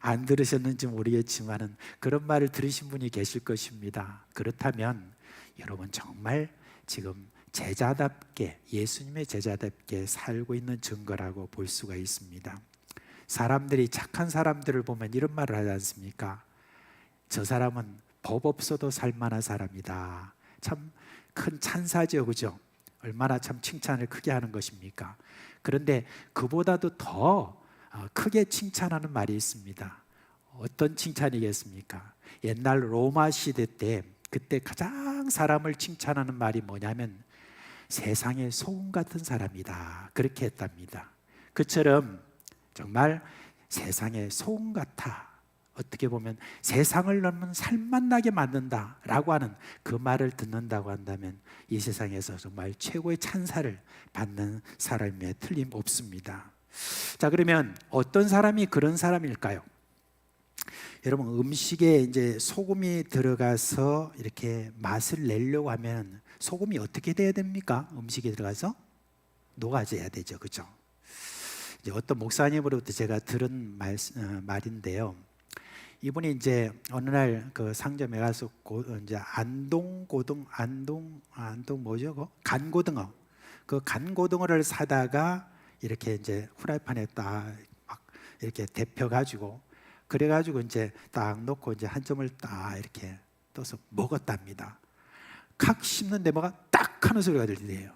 안 들으셨는지 모르겠지만은 그런 말을 들으신 분이 계실 것입니다. 그렇다면 여러분 정말 지금 제자답게, 예수님의 제자답게 살고 있는 증거라고 볼 수가 있습니다. 사람들이, 착한 사람들을 보면 이런 말을 하지 않습니까? 저 사람은 법 없어도 살만한 사람이다. 참 큰 찬사죠, 그죠? 얼마나 참 칭찬을 크게 하는 것입니까? 그런데 그보다도 더 크게 칭찬하는 말이 있습니다. 어떤 칭찬이겠습니까? 옛날 로마 시대 때 그때 가장 사람을 칭찬하는 말이 뭐냐면 세상의 소금 같은 사람이다. 그렇게 했답니다. 그처럼 정말 세상의 소금 같아. 어떻게 보면 세상을 너무 살맛나게 만든다라고 하는 그 말을 듣는다고 한다면 이 세상에서 정말 최고의 찬사를 받는 사람에 틀림없습니다. 자, 그러면 어떤 사람이 그런 사람일까요? 여러분, 음식에 이제 소금이 들어가서 이렇게 맛을 내려고 하면 소금이 어떻게 돼야 됩니까? 음식에 들어가서 녹아져야 되죠, 그죠? 이제 어떤 목사님으로부터 제가 들은 말인데요. 이분이 이제 어느 날 그 상점에 가서 이제 안동 뭐죠? 간고등어. 그 간고등어를 사다가 이렇게 이제 후라이팬에 딱 막 이렇게 데펴가지고 그래가지고 이제 딱 놓고 이제 한 점을 딱 이렇게 떠서 먹었답니다. 칵 씹는데 뭐가 딱 하는 소리가 들리대요.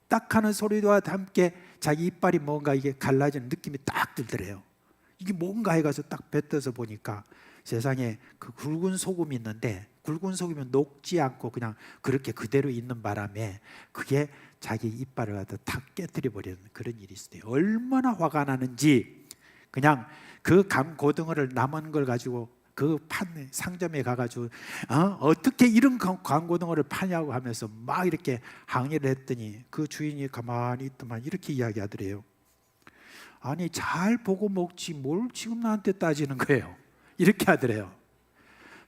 딱 하는 소리와 함께 자기 이빨이 뭔가 이게 갈라지는 느낌이 딱 들더래요. 이게 뭔가 해가서 딱 뱉어서 보니까 세상에 그 굵은 소금이 있는데 굵은 소금이 녹지 않고 그냥 그렇게 그대로 있는 바람에 그게 자기 이빨을 갖다 탁 깨뜨려 버리는 그런 일이 있어요. 얼마나 화가 나는지 그냥 그 강고등어를 남은 걸 가지고 그 상점에 가가지고 어떻게 이런 강고등어를 파냐고 하면서 막 이렇게 항의를 했더니 그 주인이 가만히 있더만 이렇게 이야기하더래요. 아니 잘 보고 먹지 뭘 지금 나한테 따지는 거예요. 이렇게 하더래요.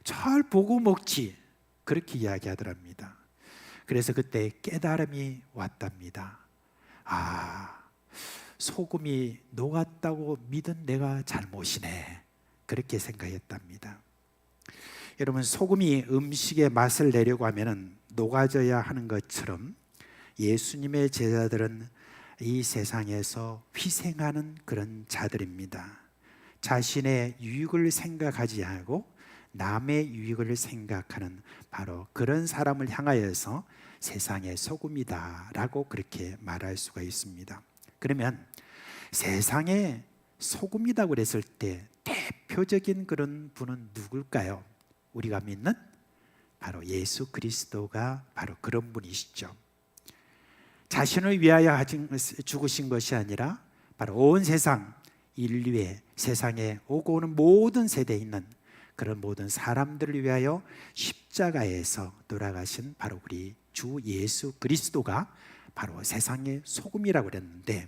잘 보고 먹지. 그렇게 이야기하더랍니다. 그래서 그때 깨달음이 왔답니다. 소금이 녹았다고 믿은 내가 잘못이네. 그렇게 생각했답니다. 여러분, 소금이 음식의 맛을 내려고 하면 녹아져야 하는 것처럼 예수님의 제자들은 이 세상에서 희생하는 그런 자들입니다. 자신의 유익을 생각하지 않고 남의 유익을 생각하는 바로 그런 사람을 향하여서 세상의 소금이다라고 그렇게 말할 수가 있습니다. 그러면 세상의 소금이다 그랬을 때 대표적인 그런 분은 누굴까요? 우리가 믿는 바로 예수 그리스도가 바로 그런 분이시죠. 자신을 위하여 죽으신 것이 아니라 바로 온 세상 인류의 세상에 오고 오는 모든 세대에 있는 그런 모든 사람들을 위하여 십자가에서 돌아가신 바로 우리 주 예수 그리스도가 바로 세상의 소금이라고 그랬는데,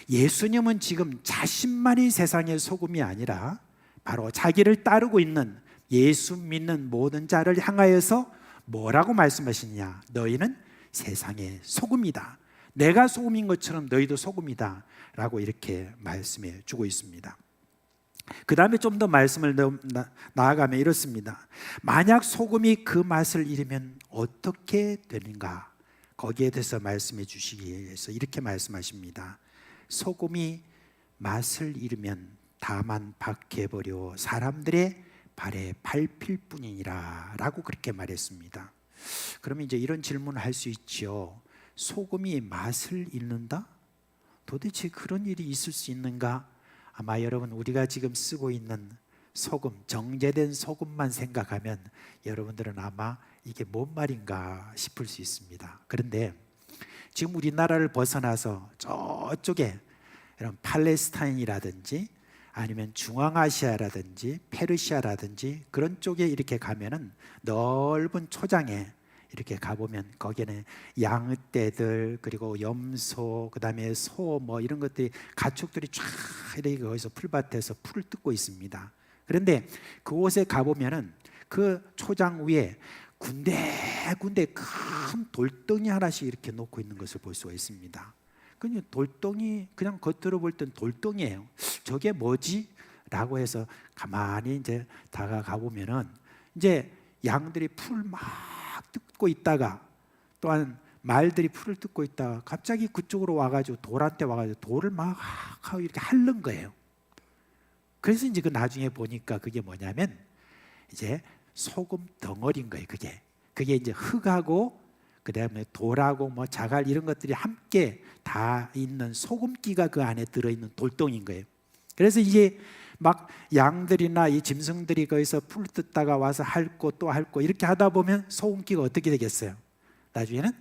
예수님은 지금 자신만이 세상의 소금이 아니라 바로 자기를 따르고 있는 예수 믿는 모든 자를 향하여서 뭐라고 말씀하시냐? 너희는 세상의 소금이다. 내가 소금인 것처럼 너희도 소금이다 라고 이렇게 말씀해 주고 있습니다. 그 다음에 좀 더 말씀을 나아가면 이렇습니다. 만약 소금이 그 맛을 잃으면 어떻게 되는가? 거기에 대해서 말씀해 주시기 위해서 이렇게 말씀하십니다. 소금이 맛을 잃으면 다만 박해버려 사람들의 발에 밟힐 뿐이니라 라고 그렇게 말했습니다. 그러면 이제 이런 질문을 할 수 있죠. 소금이 맛을 잃는다? 도대체 그런 일이 있을 수 있는가? 아마 여러분, 우리가 지금 쓰고 있는 소금, 정제된 소금만 생각하면 여러분들은 아마 이게 뭔 말인가 싶을 수 있습니다. 그런데 지금 우리나라를 벗어나서 저쪽에 이런 팔레스타인이라든지 아니면 중앙아시아라든지 페르시아라든지 그런 쪽에 이렇게 가면은 넓은 초장에 이렇게 가보면 거기에는 양떼들, 그리고 염소, 그 다음에 소, 뭐 이런 것들이, 가축들이 쫙 이렇게 거기서 풀밭에서 풀을 뜯고 있습니다. 그런데 그곳에 가보면은 그 초장 위에 군데군데 큰 돌덩이 하나씩 이렇게 놓고 있는 것을 볼 수가 있습니다. 그냥 돌덩이, 그냥 겉으로 볼 땐 돌덩이에요. 저게 뭐지? 라고 해서 가만히 이제 다가가 보면은 이제 양들이 풀 막 뜯고 있다가, 또한 말들이 풀을 뜯고 있다가 갑자기 그쪽으로 와가지고 돌한테 와가지고 돌을 막 하고 이렇게 핥는 거예요. 그래서 이제 그 나중에 보니까 그게 뭐냐면 이제 소금 덩어리인 거예요. 그게 이제 흙하고 그다음에 돌하고 뭐 자갈 이런 것들이 함께 다 있는 소금기가 그 안에 들어있는 돌덩이인 거예요. 그래서 이제 막 양들이나 이 짐승들이 거기서 풀 뜯다가 와서 핥고 또 핥고 이렇게 하다 보면 소금기가 어떻게 되겠어요? 나중에는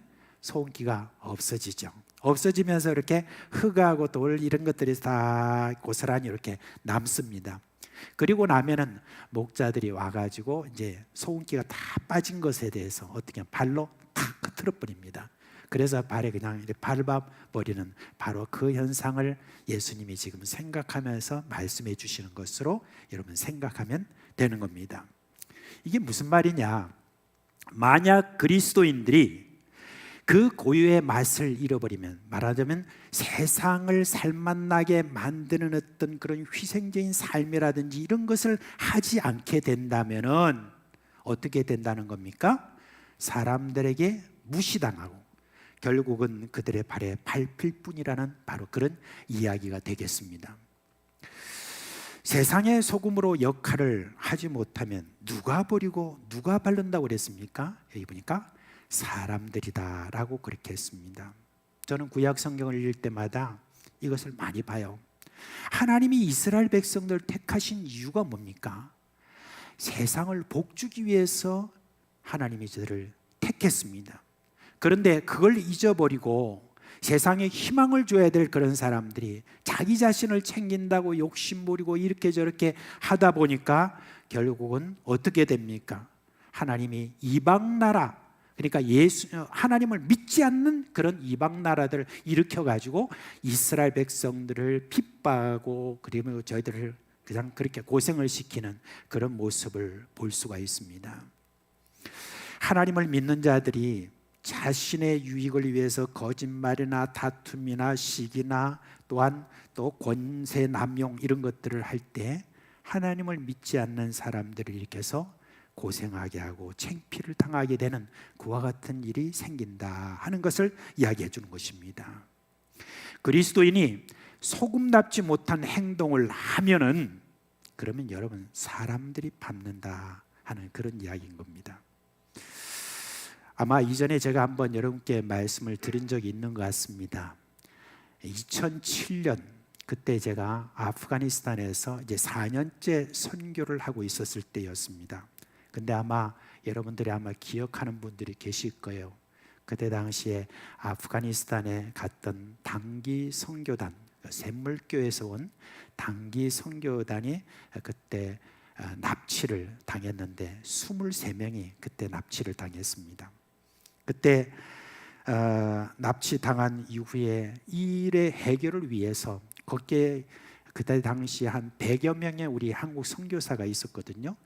소금기가 없어지죠. 없어지면서 이렇게 흙하고 돌 이런 것들이 다 고스란히 이렇게 남습니다. 그리고 나면은 목자들이 와가지고 이제 소금기가 다 빠진 것에 대해서 어떻게 하면 발로 탁 흐트러 버립니다. 그래서 발에 그냥 이렇게 밟아버리는 바로 그 현상을 예수님이 지금 생각하면서 말씀해 주시는 것으로 여러분 생각하면 되는 겁니다. 이게 무슨 말이냐? 만약 그리스도인들이 그 고유의 맛을 잃어버리면, 말하자면 세상을 살맛나게 만드는 어떤 그런 희생적인 삶이라든지 이런 것을 하지 않게 된다면은 어떻게 된다는 겁니까? 사람들에게 무시당하고 결국은 그들의 발에 밟힐 뿐이라는 바로 그런 이야기가 되겠습니다. 세상의 소금으로 역할을 하지 못하면 누가 버리고 누가 바른다고 그랬습니까? 여기 보니까 사람들이다 라고 그렇게 했습니다. 저는 구약 성경을 읽을 때마다 이것을 많이 봐요. 하나님이 이스라엘 백성들을 택하신 이유가 뭡니까? 세상을 복주기 위해서 하나님이 저들을 택했습니다. 그런데 그걸 잊어버리고 세상에 희망을 줘야 될 그런 사람들이 자기 자신을 챙긴다고 욕심부리고 이렇게 저렇게 하다 보니까 결국은 어떻게 됩니까? 하나님이 이방 나라, 그러니까 하나님을 믿지 않는 그런 이방 나라들을 일으켜 가지고 이스라엘 백성들을 핍박하고 그리고 저희들을 그냥 그렇게 고생을 시키는 그런 모습을 볼 수가 있습니다. 하나님을 믿는 자들이 자신의 유익을 위해서 거짓말이나 다툼이나 시기나 또한 또 권세 남용 이런 것들을 할 때 하나님을 믿지 않는 사람들을 일으켜서 고생하게 하고 창피를 당하게 되는 그와 같은 일이 생긴다 하는 것을 이야기해 주는 것입니다. 그리스도인이 소금답지 못한 행동을 하면은 그러면 여러분 사람들이 밟는다 하는 그런 이야기인 겁니다. 아마 이전에 제가 한번 여러분께 말씀을 드린 적이 있는 것 같습니다. 2007년 그때 제가 아프가니스탄에서 이제 4년째 선교를 하고 있었을 때였습니다. 근데 아마 여러분들이 아마 기억하는 분들이 계실 거예요. 그때 당시에 아프가니스탄에 갔던 단기 선교단, 샘물교에서 온 단기 선교단이 그때 납치를 당했는데 23명이 그때 납치를 당했습니다. 그때 납치 당한 이후에 이 일의 해결을 위해서 거기에 그때 당시 한 100여 명의 우리 한국 선교사가 있었거든요.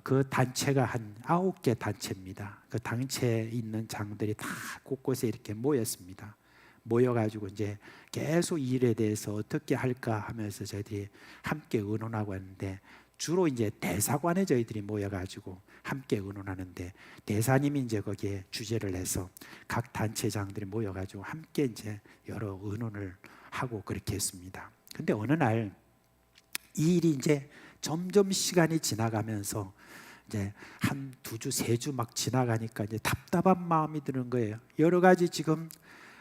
그 단체가 한 9개 단체입니다. 그 단체에 있는 장들이 다 곳곳에 이렇게 모였습니다. 모여가지고 이제 계속 이 일에 대해서 어떻게 할까 하면서 저희들이 함께 의논하고 했는데, 주로 이제 대사관에 저희들이 모여가지고 함께 의논하는데, 대사님이 이제 거기에 주재를 해서 각 단체장들이 모여가지고 함께 이제 여러 의논을 하고 그렇게 했습니다. 근데 어느 날 이 일이 이제 점점 시간이 지나가면서 이제 한 2주, 3주 막 지나가니까 이제 답답한 마음이 드는 거예요. 여러 가지 지금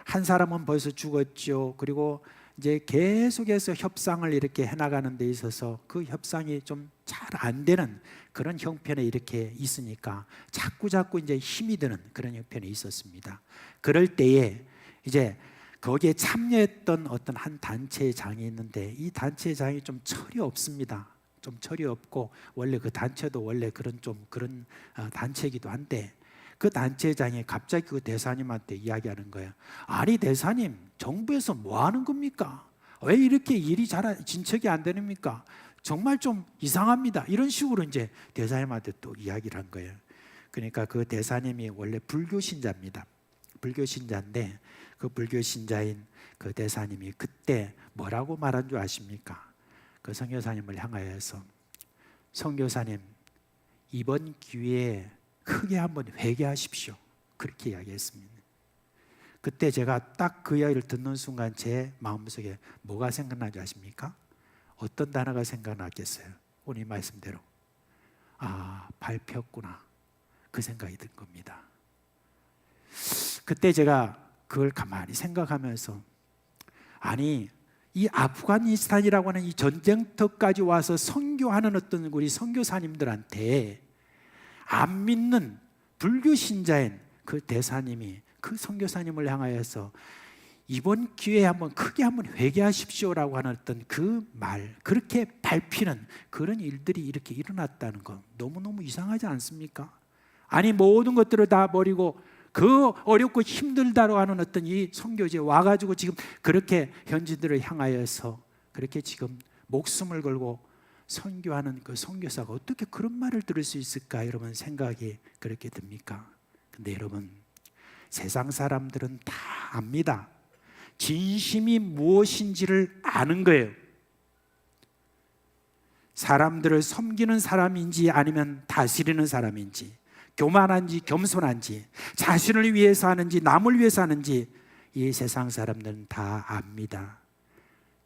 한 사람은 벌써 죽었죠. 그리고 이제 계속해서 협상을 이렇게 해나가는 데 있어서 그 협상이 좀 잘 안 되는 그런 형편에 이렇게 있으니까 자꾸 이제 힘이 드는 그런 형편에 있었습니다. 그럴 때에 이제 거기에 참여했던 어떤 한 단체의 장이 있는데, 이 단체의 장이 좀 철이 없습니다. 좀 철이 없고, 원래 그 단체도 원래 그런 단체이기도 한데, 그 단체장이 갑자기 그 대사님한테 이야기하는 거예요. 아니 대사님, 정부에서 뭐 하는 겁니까? 왜 이렇게 일이 잘 진척이 안 되십니까? 정말 좀 이상합니다. 이런 식으로 이제 대사님한테 또 이야기를 한 거예요. 그러니까 그 대사님이 원래 불교 신자입니다. 불교 신자인데, 그 불교 신자인 그 대사님이 그때 뭐라고 말한 줄 아십니까? 그 선교사님을 향하여서, 선교사님, 이번 기회에 크게 한번 회개하십시오. 그렇게 이야기했습니다. 그때 제가 딱 그 이야기를 듣는 순간 제 마음속에 뭐가 생각나지 아십니까? 어떤 단어가 생각났겠어요? 오늘 말씀대로 밟혔구나, 그 생각이 든 겁니다. 그때 제가 그걸 가만히 생각하면서, 아니 이 아프가니스탄이라고 하는 이 전쟁터까지 와서 선교하는 어떤 우리 선교사님들한테 안 믿는 불교 신자인 그 대사님이 그 선교사님을 향하여서 이번 기회에 한번 크게 한번 회개하십시오라고 하는 어떤 그 말, 그렇게 밟히는 그런 일들이 이렇게 일어났다는 건 너무너무 이상하지 않습니까? 아니 모든 것들을 다 버리고 그 어렵고 힘들다고 하는 어떤 이 선교지에 와가지고 지금 그렇게 현지들을 향하여서 그렇게 지금 목숨을 걸고 선교하는 그 선교사가 어떻게 그런 말을 들을 수 있을까, 여러분 생각이 그렇게 듭니까? 근데 여러분, 세상 사람들은 다 압니다. 진심이 무엇인지를 아는 거예요. 사람들을 섬기는 사람인지 아니면 다스리는 사람인지, 교만한지 겸손한지, 자신을 위해서 하는지 남을 위해서 하는지, 이 세상 사람들은 다 압니다.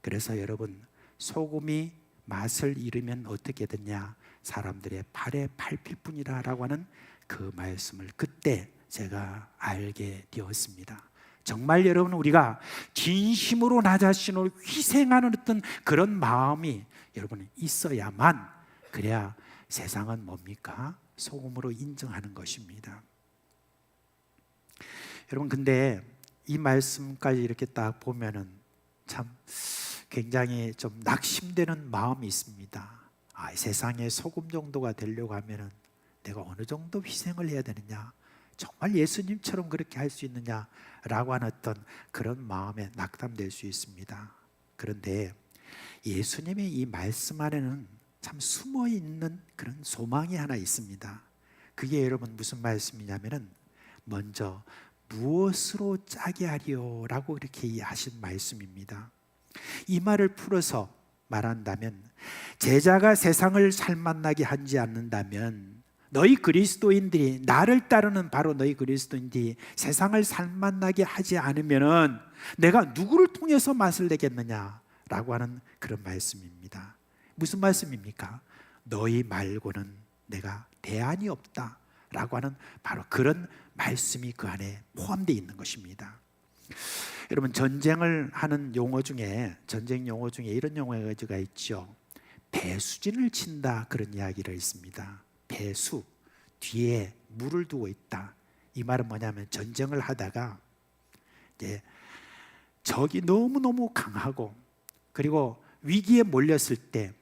그래서 여러분, 소금이 맛을 잃으면 어떻게 되냐, 사람들의 발에 밟힐 뿐이라 라고 하는 그 말씀을 그때 제가 알게 되었습니다. 정말 여러분, 우리가 진심으로 나 자신을 희생하는 어떤 그런 마음이 여러분 있어야만, 그래야 세상은 뭡니까? 소금으로 인정하는 것입니다. 여러분, 근데 이 말씀까지 이렇게 딱 보면은 참 굉장히 좀 낙심되는 마음이 있습니다. 세상에 소금 정도가 되려고 하면은 내가 어느 정도 희생을 해야 되느냐, 정말 예수님처럼 그렇게 할 수 있느냐라고 하는 어떤 그런 마음에 낙담될 수 있습니다. 그런데 예수님의 이 말씀 안에는 참 숨어있는 그런 소망이 하나 있습니다. 그게 여러분 무슨 말씀이냐면은, 먼저 무엇으로 짜게 하리요 라고 이렇게 하신 말씀입니다. 이 말을 풀어서 말한다면, 제자가 세상을 살맛나게 하지 않는다면, 너희 그리스도인들이, 나를 따르는 바로 너희 그리스도인들이 세상을 살맛나게 하지 않으면 내가 누구를 통해서 맛을 내겠느냐라고 하는 그런 말씀입니다. 무슨 말씀입니까? 너희 말고는 내가 대안이 없다라고 하는 바로 그런 말씀이 그 안에 포함되어 있는 것입니다. 여러분, 전쟁을 하는 용어 중에, 전쟁 용어 중에 이런 용어가 있죠. 배수진을 친다, 그런 이야기가 있습니다. 배수, 뒤에 물을 두고 있다. 이 말은 뭐냐면, 전쟁을 하다가 이제 적이 너무너무 강하고 그리고 위기에 몰렸을 때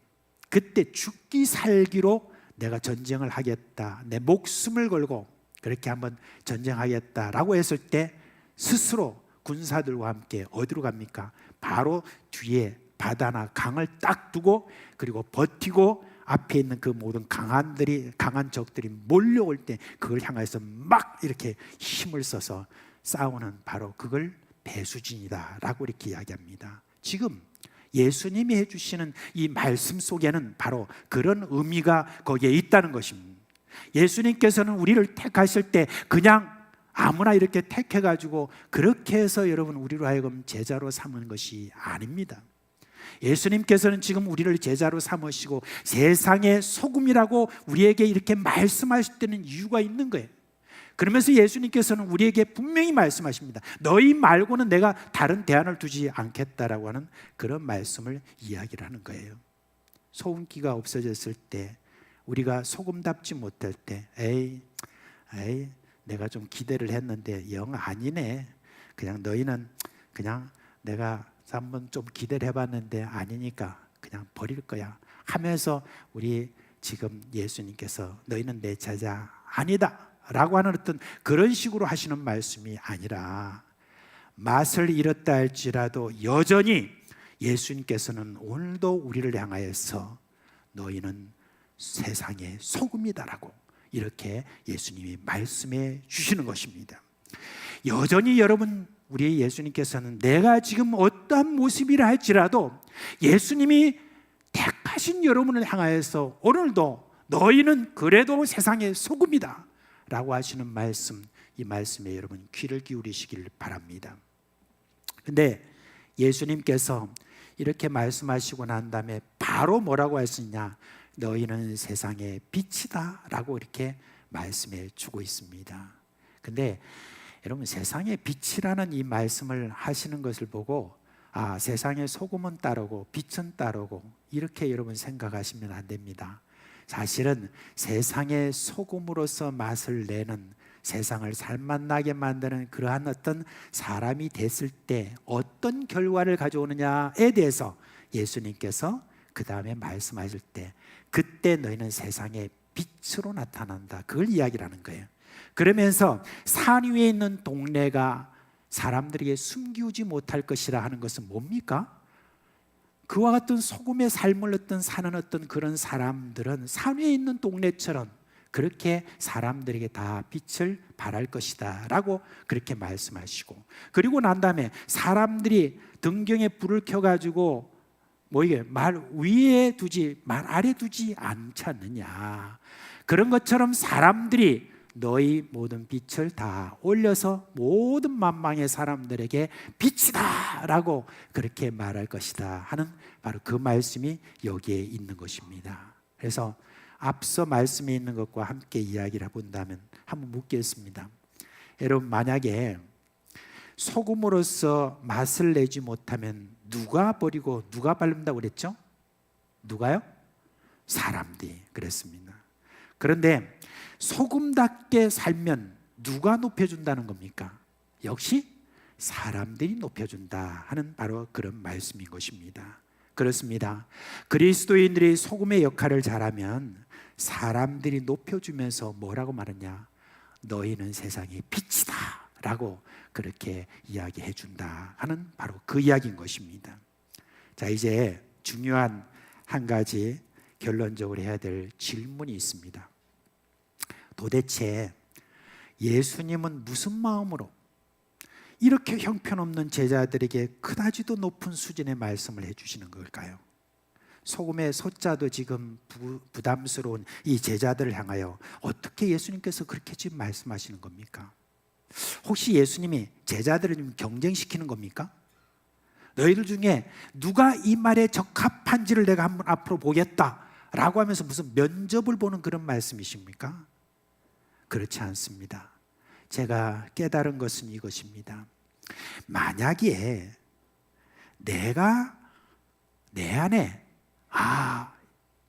그때 죽기 살기로 내가 전쟁을 하겠다, 내 목숨을 걸고 그렇게 한번 전쟁하겠다라고 했을 때 스스로 군사들과 함께 어디로 갑니까? 바로 뒤에 바다나 강을 딱 두고 그리고 버티고 앞에 있는 그 모든 강한 적들이 몰려올 때 그걸 향해서 막 이렇게 힘을 써서 싸우는, 바로 그걸 배수진이다라고 이렇게 이야기합니다. 지금 예수님이 해주시는 이 말씀 속에는 바로 그런 의미가 거기에 있다는 것입니다. 예수님께서는 우리를 택하실 때 그냥 아무나 이렇게 택해가지고 그렇게 해서 여러분 우리로 하여금 제자로 삼은 것이 아닙니다. 예수님께서는 지금 우리를 제자로 삼으시고 세상의 소금이라고 우리에게 이렇게 말씀하실 때는 이유가 있는 거예요. 그러면서 예수님께서는 우리에게 분명히 말씀하십니다. 너희 말고는 내가 다른 대안을 두지 않겠다라고 하는 그런 말씀을 이야기를 하는 거예요. 소금기가 없어졌을 때, 우리가 소금답지 못할 때, 에이 내가 좀 기대를 했는데 영 아니네, 그냥 너희는 그냥 내가 한번 좀 기대를 해봤는데 아니니까 그냥 버릴 거야 하면서 우리 지금 예수님께서 너희는 내 제자 아니다 라고 하는 어떤 그런 식으로 하시는 말씀이 아니라, 맛을 잃었다 할지라도 여전히 예수님께서는 오늘도 우리를 향하여서 너희는 세상의 소금이다라고 이렇게 예수님이 말씀해 주시는 것입니다. 여전히 여러분, 우리 예수님께서는 내가 지금 어떠한 모습이라 할지라도 예수님이 택하신 여러분을 향하여서 오늘도 너희는 그래도 세상의 소금이다 라고 하시는 말씀, 이 말씀에 여러분 귀를 기울이시길 바랍니다. 근데 예수님께서 이렇게 말씀하시고 난 다음에 바로 뭐라고 하시냐? 너희는 세상의 빛이다 라고 이렇게 말씀해 주고 있습니다. 근데 여러분, 세상의 빛이라는 이 말씀을 하시는 것을 보고 세상의 소금은 따르고 빛은 따르고 이렇게 여러분 생각하시면 안 됩니다. 사실은 세상의 소금으로서 맛을 내는, 세상을 살맛나게 만드는 그러한 어떤 사람이 됐을 때 어떤 결과를 가져오느냐에 대해서 예수님께서 그 다음에 말씀하실 때, 그때 너희는 세상의 빛으로 나타난다, 그걸 이야기를 하는 거예요. 그러면서 산 위에 있는 동네가 사람들에게 숨기우지 못할 것이라 하는 것은 뭡니까? 그와 같은 소금의 삶을 사는 어떤 그런 사람들은 산 위에 있는 동네처럼 그렇게 사람들에게 다 빛을 발할 것이다 라고 그렇게 말씀하시고, 그리고 난 다음에 사람들이 등경에 불을 켜가지고 말 위에 두지 말 아래 두지 않지 않느냐, 그런 것처럼 사람들이 너희 모든 빛을 다 올려서 모든 만방의 사람들에게 빛이다 라고 그렇게 말할 것이다 하는 바로 그 말씀이 여기에 있는 것입니다. 그래서 앞서 말씀에 있는 것과 함께 이야기를 해본다면 한번 묻겠습니다. 여러분, 만약에 소금으로서 맛을 내지 못하면 누가 버리고 누가 바른다고 그랬죠? 누가요? 사람들이 그랬습니다. 그런데 소금답게 살면 누가 높여준다는 겁니까? 역시 사람들이 높여준다 하는 바로 그런 말씀인 것입니다. 그렇습니다. 그리스도인들이 소금의 역할을 잘하면 사람들이 높여주면서 뭐라고 말하냐? 너희는 세상의 빛이다 라고 그렇게 이야기해 준다 하는 바로 그 이야기인 것입니다. 자, 이제 중요한 한 가지 결론적으로 해야 될 질문이 있습니다. 도대체 예수님은 무슨 마음으로 이렇게 형편없는 제자들에게 그다지도 높은 수준의 말씀을 해주시는 걸까요? 소금의 소자도 지금 부담스러운 이 제자들을 향하여 어떻게 예수님께서 그렇게 지금 말씀하시는 겁니까? 혹시 예수님이 제자들을 좀 경쟁시키는 겁니까? 너희들 중에 누가 이 말에 적합한지를 내가 한번 앞으로 보겠다라고 하면서 무슨 면접을 보는 그런 말씀이십니까? 그렇지 않습니다. 제가 깨달은 것은 이것입니다. 만약에 내가 내 안에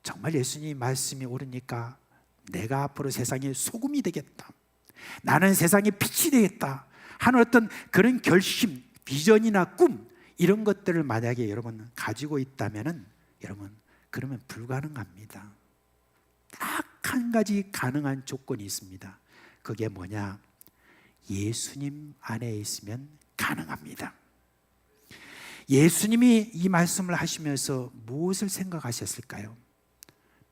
정말 예수님 말씀이 옳으니까 내가 앞으로 세상의 소금이 되겠다, 나는 세상의 빛이 되겠다 하는 어떤 그런 결심, 비전이나 꿈, 이런 것들을 만약에 여러분 가지고 있다면은 여러분 그러면 불가능합니다. 딱 한 가지 가능한 조건이 있습니다. 그게 뭐냐? 예수님 안에 있으면 가능합니다. 예수님이 이 말씀을 하시면서 무엇을 생각하셨을까요?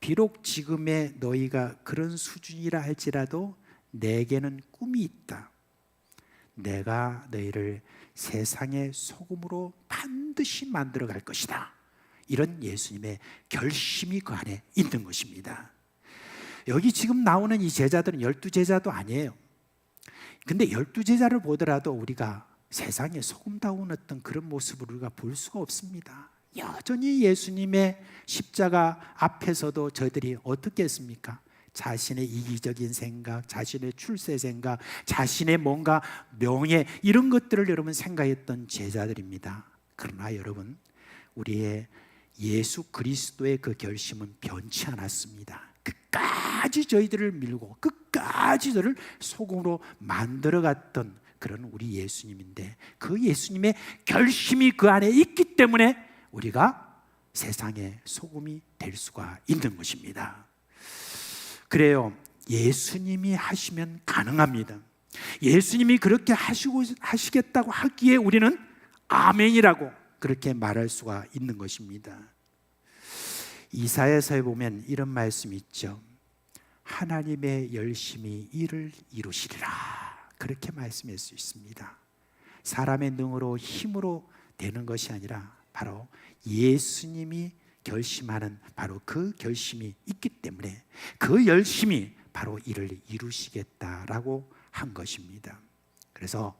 비록 지금의 너희가 그런 수준이라 할지라도 내게는 꿈이 있다. 내가 너희를 세상의 소금으로 반드시 만들어 갈 것이다. 이런 예수님의 결심이 그 안에 있는 것입니다. 여기 지금 나오는 이 제자들은 12제자도 아니에요. 근데 12제자를 보더라도 우리가 세상에 소금다운 어떤 그런 모습을 우리가 볼 수가 없습니다. 여전히 예수님의 십자가 앞에서도 저희들이 어떻게 했습니까? 자신의 이기적인 생각, 자신의 출세 생각, 자신의 뭔가 명예 이런 것들을 여러분 생각했던 제자들입니다. 그러나 여러분, 우리의 예수 그리스도의 그 결심은 변치 않았습니다. 끝까지 저희들을 밀고 끝까지 저를 소금으로 만들어갔던 그런 우리 예수님인데, 그 예수님의 결심이 그 안에 있기 때문에 우리가 세상의 소금이 될 수가 있는 것입니다. 그래요. 예수님이 하시면 가능합니다. 예수님이 그렇게 하시겠다고 하기에 우리는 아멘이라고 그렇게 말할 수가 있는 것입니다. 이사야서에 보면 이런 말씀이 있죠. 하나님의 열심히 일을 이루시리라. 그렇게 말씀할 수 있습니다. 사람의 능으로 힘으로 되는 것이 아니라 바로 예수님이 결심하는 바로 그 결심이 있기 때문에 그 열심이 바로 이를 이루시겠다라고 한 것입니다. 그래서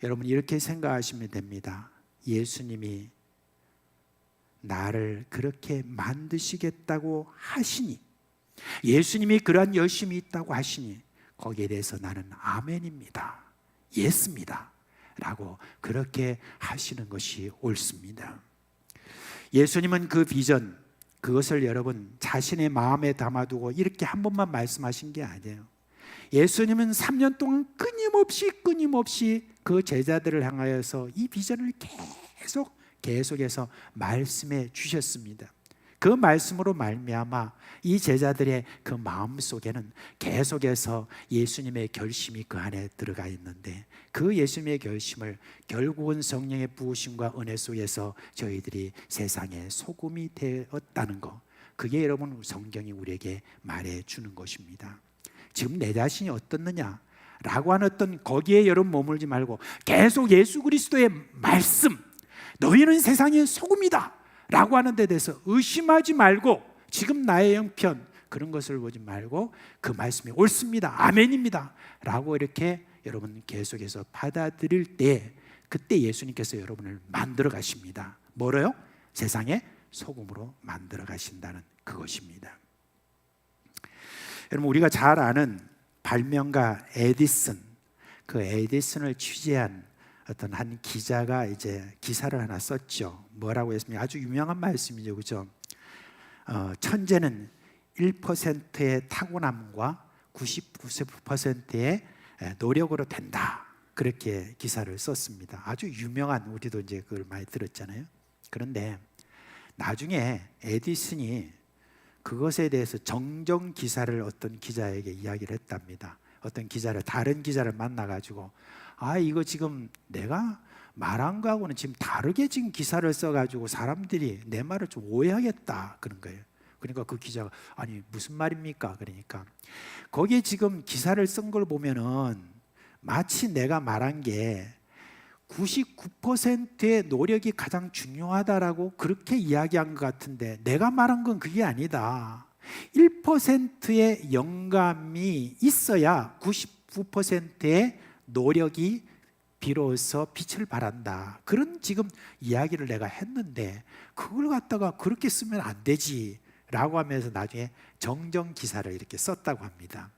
여러분 이렇게 생각하시면 됩니다. 예수님이 나를 그렇게 만드시겠다고 하시니, 예수님이 그러한 열심이 있다고 하시니 거기에 대해서 나는 아멘입니다, 예스입니다 라고 그렇게 하시는 것이 옳습니다. 예수님은 그 비전, 그것을 여러분 자신의 마음에 담아두고 이렇게 한 번만 말씀하신 게 아니에요. 예수님은 3년 동안 끊임없이 그 제자들을 향하여서 이 비전을 계속해서 말씀해 주셨습니다. 그 말씀으로 말미암아 이 제자들의 그 마음속에는 계속해서 예수님의 결심이 그 안에 들어가 있는데, 그 예수님의 결심을 결국은 성령의 부으심과 은혜 속에서 저희들이 세상의 소금이 되었다는 것, 그게 여러분 성경이 우리에게 말해 주는 것입니다. 지금 내 자신이 어떻느냐 라고 하는 어떤 거기에 여러분 머물지 말고 계속 예수 그리스도의 말씀, 너희는 세상의 소금이다 라고 하는 데 대해서 의심하지 말고, 지금 나의 형편 그런 것을 보지 말고 그 말씀이 옳습니다, 아멘입니다 라고 이렇게 여러분 계속해서 받아들일 때, 그때 예수님께서 여러분을 만들어 가십니다. 뭐로요? 세상의 소금으로 만들어 가신다는 그것입니다. 여러분 우리가 잘 아는 발명가 에디슨, 그 에디슨을 취재한 어떤 한 기자가 이제 기사를 하나 썼죠. 뭐라고 했습니까? 아주 유명한 말씀이죠, 그죠? 천재는 1%의 타고남과 99%의 노력으로 된다. 그렇게 기사를 썼습니다. 아주 유명한, 우리도 이제 그걸 많이 들었잖아요. 그런데 나중에 에디슨이 그것에 대해서 정정 기사를 어떤 기자에게 이야기를 했답니다. 어떤 기자를, 다른 기자를 만나가지고, 이거 지금 내가 말한 거하고는 지금 다르게 지금 기사를 써가지고 사람들이 내 말을 좀 오해하겠다 그런 거예요. 그러니까 그 기자가 아니 무슨 말입니까? 그러니까 거기에 지금 기사를 쓴 걸 보면은 마치 내가 말한 게 99%의 노력이 가장 중요하다라고 그렇게 이야기한 것 같은데, 내가 말한 건 그게 아니다. 1%의 영감이 있어야 99%의 노력이 비로소 빛을 발한다. 그런 지금 이야기를 내가 했는데 그걸 갖다가 그렇게 쓰면 안 되지 라고 하면서 나중에 정정 기사를 이렇게 썼다고 합니다.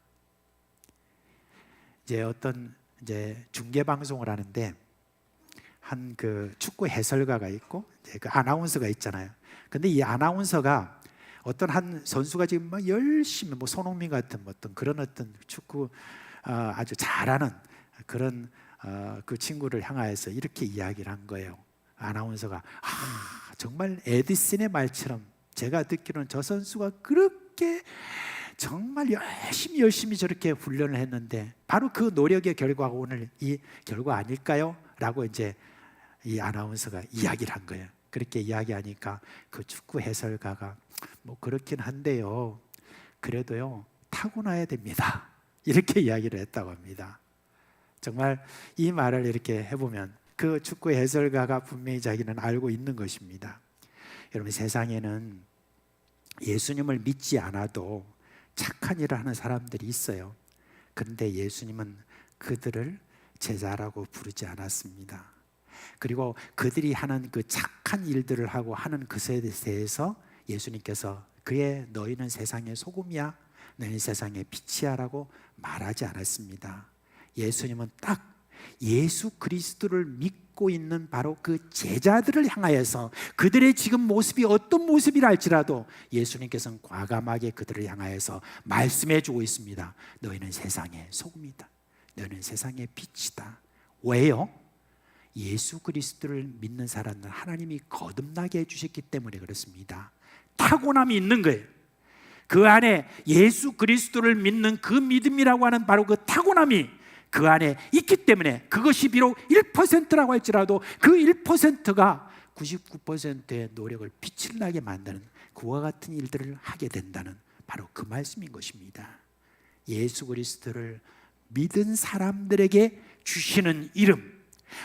이제 어떤 이제 중계 방송을 하는데 한 그 축구 해설가가 있고 이제 그 아나운서가 있잖아요. 근데 이 아나운서가 어떤 한 선수가 지금 막 열심히 뭐 손흥민 같은 어떤 그런 어떤 축구 아주 잘하는 그런 그 친구를 향하여서 이렇게 이야기를 한 거예요. 아나운서가 정말 에디슨의 말처럼 제가 듣기로는 저 선수가 그렇게 정말 열심히 저렇게 훈련을 했는데 바로 그 노력의 결과가 오늘 이 결과 아닐까요? 라고 이제 이 아나운서가 이야기를 한 거예요. 그렇게 이야기하니까 그 축구 해설가가 뭐 그렇긴 한데요, 그래도요 타고나야 됩니다, 이렇게 이야기를 했다고 합니다. 정말 이 말을 이렇게 해보면 그 축구 해설가가 분명히 자기는 알고 있는 것입니다. 여러분, 세상에는 예수님을 믿지 않아도 착한 일을 하는 사람들이 있어요. 그런데 예수님은 그들을 제자라고 부르지 않았습니다. 그리고 그들이 하는 그 착한 일들을 하고 하는 것에 대해서 예수님께서 그의 너희는 세상의 소금이야, 너희는 세상의 빛이야 라고 말하지 않았습니다. 예수님은 딱 예수 그리스도를 믿고 있는 바로 그 제자들을 향하여서 그들의 지금 모습이 어떤 모습이라 할지라도 예수님께서는 과감하게 그들을 향하여서 말씀해 주고 있습니다. 너희는 세상의 소금이다, 너희는 세상의 빛이다. 왜요? 예수 그리스도를 믿는 사람은 하나님이 거듭나게 해주셨기 때문에 그렇습니다. 타고남이 있는 거예요. 그 안에 예수 그리스도를 믿는 그 믿음이라고 하는 바로 그 타고남이 그 안에 있기 때문에 그것이 비록 1%라고 할지라도 그 1%가 99%의 노력을 빛을 나게 만드는 그와 같은 일들을 하게 된다는 바로 그 말씀인 것입니다. 예수 그리스도를 믿은 사람들에게 주시는 이름,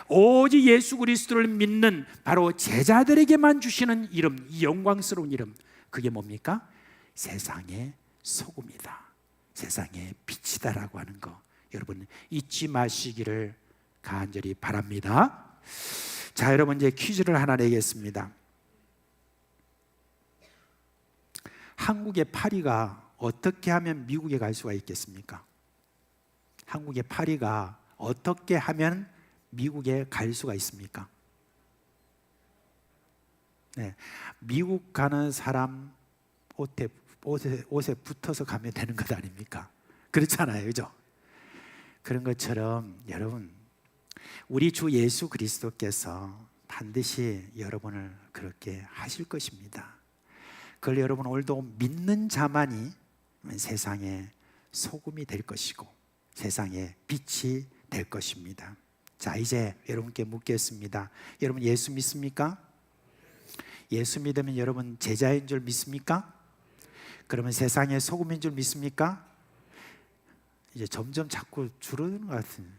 오직 예수 그리스도를 믿는 바로 제자들에게만 주시는 이름, 이 영광스러운 이름, 그게 뭡니까? 세상의 소금이다, 세상의 빛이다라고 하는 거, 여러분 잊지 마시기를 간절히 바랍니다. 자, 여러분 이제 퀴즈를 하나 내겠습니다. 한국의 파리가 어떻게 하면 미국에 갈 수가 있겠습니까? 한국의 파리가 어떻게 하면 미국에 갈 수가 있습니까? 네, 미국 가는 사람 옷에 붙어서 가면 되는 것 아닙니까? 그렇잖아요, 그죠? 그런 것처럼 여러분, 우리 주 예수 그리스도께서 반드시 여러분을 그렇게 하실 것입니다. 그걸 여러분 오늘도 믿는 자만이 세상의 소금이 될 것이고 세상의 빛이 될 것입니다. 자, 이제 여러분께 묻겠습니다. 여러분 예수 믿습니까? 예수 믿으면 여러분 제자인 줄 믿습니까? 그러면 세상의 소금인 줄 믿습니까? 이제 점점 자꾸 줄어드는 것 같은,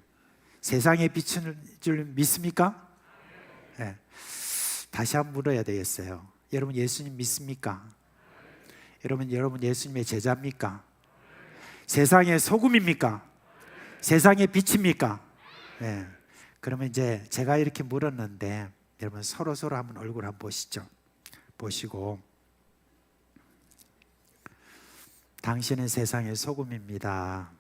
세상의 빛인 줄 믿습니까? 네. 다시 한번 물어야 되겠어요. 여러분 예수님 믿습니까? 여러분 예수님의 제자입니까? 세상의 소금입니까? 세상의 빛입니까? 네. 그러면 이제 제가 이렇게 물었는데 여러분 서로 한번 얼굴 한번 보시죠. 보시고, 당신은 세상의 소금입니다.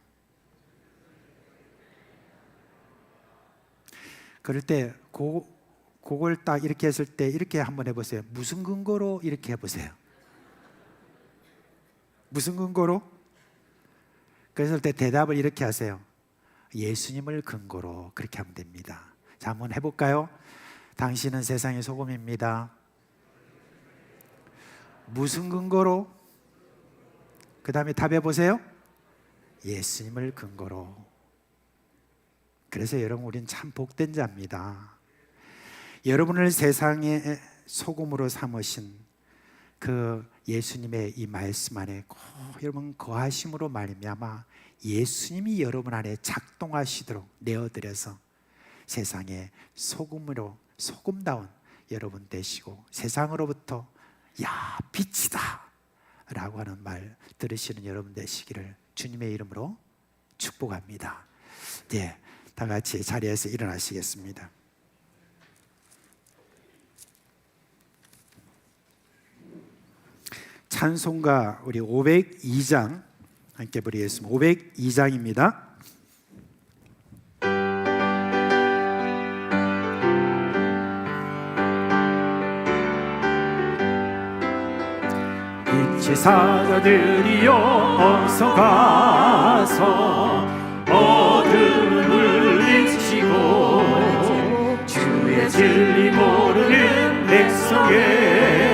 그럴 때 그걸 딱 이렇게 했을 때 이렇게 한번 해보세요. 무슨 근거로 이렇게 해보세요. 무슨 근거로? 그랬을 때 대답을 이렇게 하세요. 예수님을 근거로. 그렇게 하면 됩니다. 자, 한번 해볼까요? 당신은 세상의 소금입니다. 무슨 근거로? 그 다음에 답해보세요. 예수님을 근거로. 그래서 여러분, 우린 참 복된 자입니다. 여러분을 세상의 소금으로 삼으신 그 예수님의 이 말씀 안에 여러분 거하심으로 말미암아 예수님이 여러분 안에 작동하시도록 내어드려서 세상의 소금으로, 소금다운 여러분 되시고 세상으로부터 야 빛이다 라고 하는 말 들으시는 여러분 되시기를 주님의 이름으로 축복합니다. 네, 다 같이 자리에서 일어나시겠습니다. 찬송가 우리 502장 함께 부르겠습니다. 502장입니다. 빛의 사자들이여 어서 가서 어둠을 물리치고 주의 진리 모르는 백성에게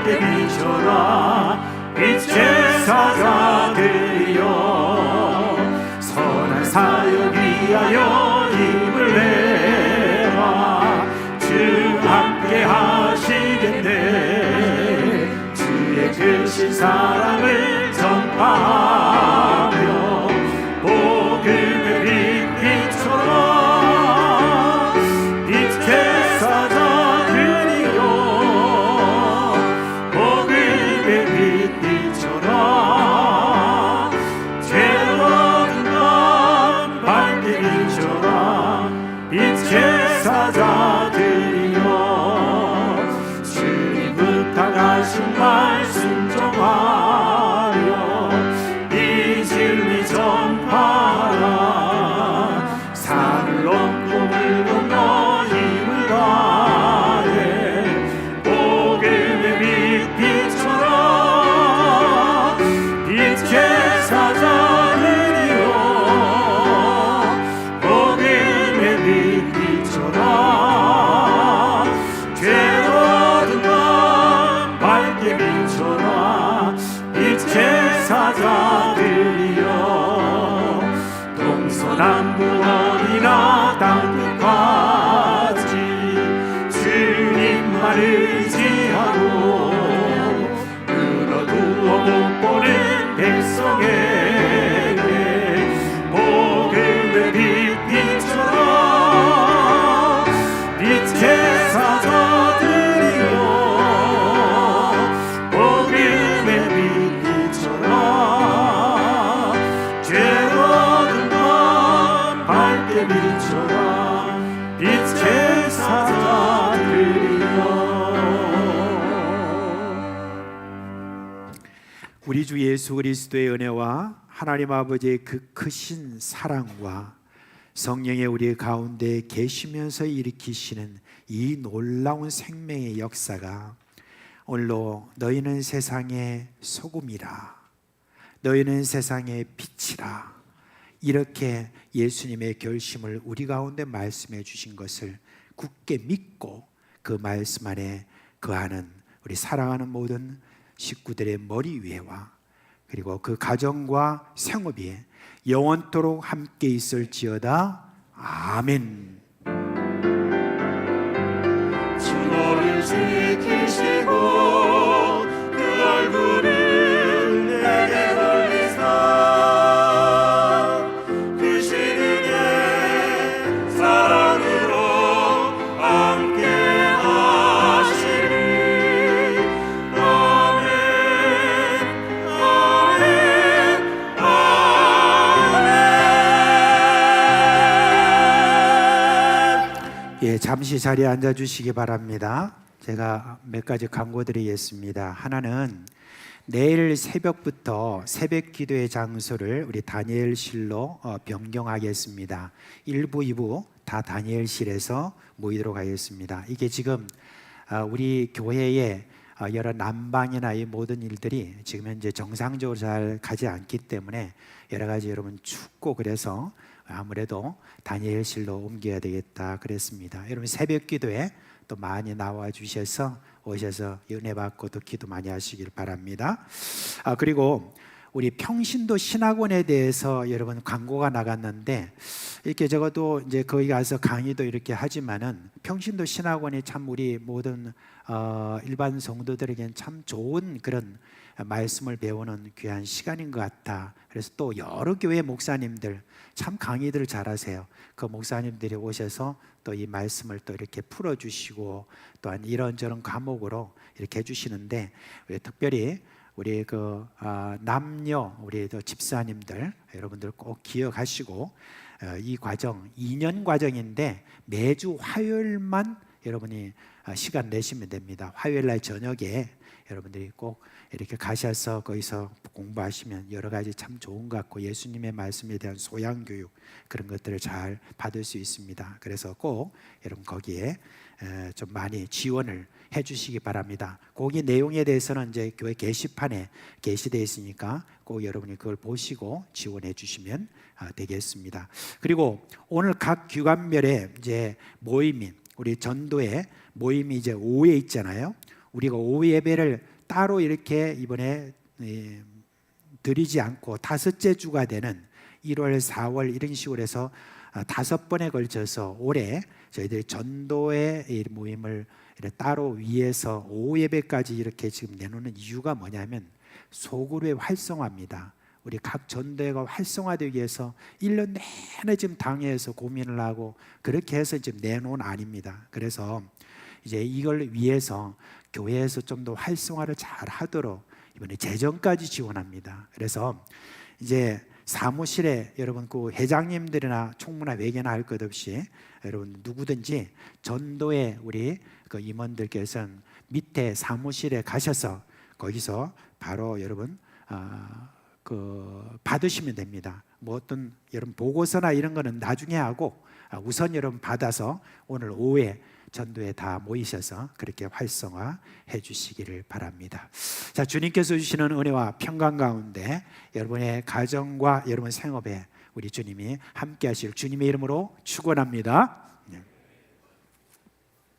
밝게 비춰라. 빛의 사자들이여 선한 사역 위하여 힘을 내라. 주 함께 하시겠네. 주의 크신 사랑을 전파하며 복음의 빛 비춰라. 빛의 사자들이여 복음의 빛 비춰라. 죄로 얻은 것 밝게 비춰라. 빛의 사자들이여 주님 부탁하신 말 순종하여 이 진리 전파하라. 산을 넘고 물 건너 힘을 다해 복음의 빛 비춰라. 빛의 사자들이여 복음의 빛 비춰라. 죄로 얻은 것 밝게 비춰라. 빛의 사자들이여 동서남북 어디나 땅끝까지 주님만 의지하고 끊어두어 못 보는 백성에게 복음의 빛 비춰라. 빛의 사자들이여 복음의 빛 비춰라. 죄로 얻은 것 밝게 비춰라. 빛의 사자들이여. 우리 주 예수 그리스도의 은혜와 하나님 아버지의 그 크신 사랑과 성령의 우리 가운데 계시면서 일으키시는 이 놀라운 생명의 역사가 오늘로 너희는 세상의 소금이라 너희는 세상의 빛이라 이렇게 예수님의 결심을 우리 가운데 말씀해 주신 것을 굳게 믿고 그 말씀 안에 거하는 우리 사랑하는 모든 식구들의 머리 위에와 그리고 그 가정과 생업이 영원토록 함께 있을지어다. 아멘. 주 너를 지키시고 그 얼굴을 내게 돌리사 크신 은혜 사랑으로 함께 하시리. 아멘 아멘 아멘. 예, 잠시 자리에 앉아주시기 바랍니다. 제가 몇 가지 광고드리겠습니다. 하나는 내일 새벽부터 새벽 기도의 장소를 우리 다니엘실로 변경하겠습니다. 1부, 2부 다 다니엘실에서 모이도록 하겠습니다. 이게 지금 우리 교회의 여러 난방이나 이 모든 일들이 지금 현재 정상적으로 잘 가지 않기 때문에 여러 가지 여러분 춥고 그래서 아무래도 다니엘실로 옮겨야 되겠다 그랬습니다. 여러분 새벽 기도에 또 많이 나와 주셔서 오셔서 은혜 받고 또 기도 많이 하시길 바랍니다. 그리고 우리 평신도 신학원에 대해서 여러분 광고가 나갔는데 이렇게 적어도 이제 거기 가서 강의도 이렇게 하지만은 평신도 신학원이 참 우리 모든 일반 성도들에게는 참 좋은 그런 말씀을 배우는 귀한 시간인 것 같다. 그래서 또 여러 교회 목사님들 참 강의들을 잘하세요. 그 목사님들이 오셔서 또 이 말씀을 또 이렇게 풀어주시고 또한 이런저런 과목으로 이렇게 해주시는데 특별히 우리 그 남녀 우리 집사님들 여러분들 꼭 기억하시고 이 과정 2년 과정인데 매주 화요일만 여러분이 시간 내시면 됩니다. 화요일 날 저녁에 여러분들이 꼭 이렇게 가셔서 거기서 공부하시면 여러 가지 참 좋은 것 같고 예수님의 말씀에 대한 소양 교육 그런 것들을 잘 받을 수 있습니다. 그래서 꼭 여러분 거기에 좀 많이 지원을 해주시기 바랍니다. 거기 내용에 대해서는 이제 교회 게시판에 게시되어 있으니까 꼭 여러분이 그걸 보시고 지원해 주시면 되겠습니다. 그리고 오늘 각 규관별에 이제 모임이 우리 전도에 모임이 이제 오후에 있잖아요. 우리가 오후 예배를 따로 이렇게 이번에 드리지 않고 다섯째 주가 되는 1월, 4월 이런 식으로 해서 5번에 걸쳐서 올해 저희들이 전도의 이 모임을 따로 위해서 오후 예배까지 이렇게 지금 내놓는 이유가 뭐냐면 소그룹의 활성화입니다. 우리 각 전도회가 활성화되기 위해서 1년 내내 지금 당회에서 고민을 하고 그렇게 해서 지금 내놓은 안입니다. 그래서 이제 이걸 위해서 교회에서 좀 더 활성화를 잘 하도록 이번에 재정까지 지원합니다. 그래서 이제 사무실에 여러분 그 회장님들이나 총무나 외계나 할 것 없이 여러분 누구든지 전도에 우리 그 임원들께서는 밑에 사무실에 가셔서 거기서 바로 여러분 받으시면 됩니다. 뭐 어떤 여러분 보고서나 이런 거는 나중에 하고 우선 여러분 받아서 오늘 오후에 전도에 다 모이셔서 그렇게 활성화해 주시기를 바랍니다. 자, 주님께서 주시는 은혜와 평강 가운데 여러분의 가정과 여러분 생업에 우리 주님이 함께 하실 주님의 이름으로 축원합니다.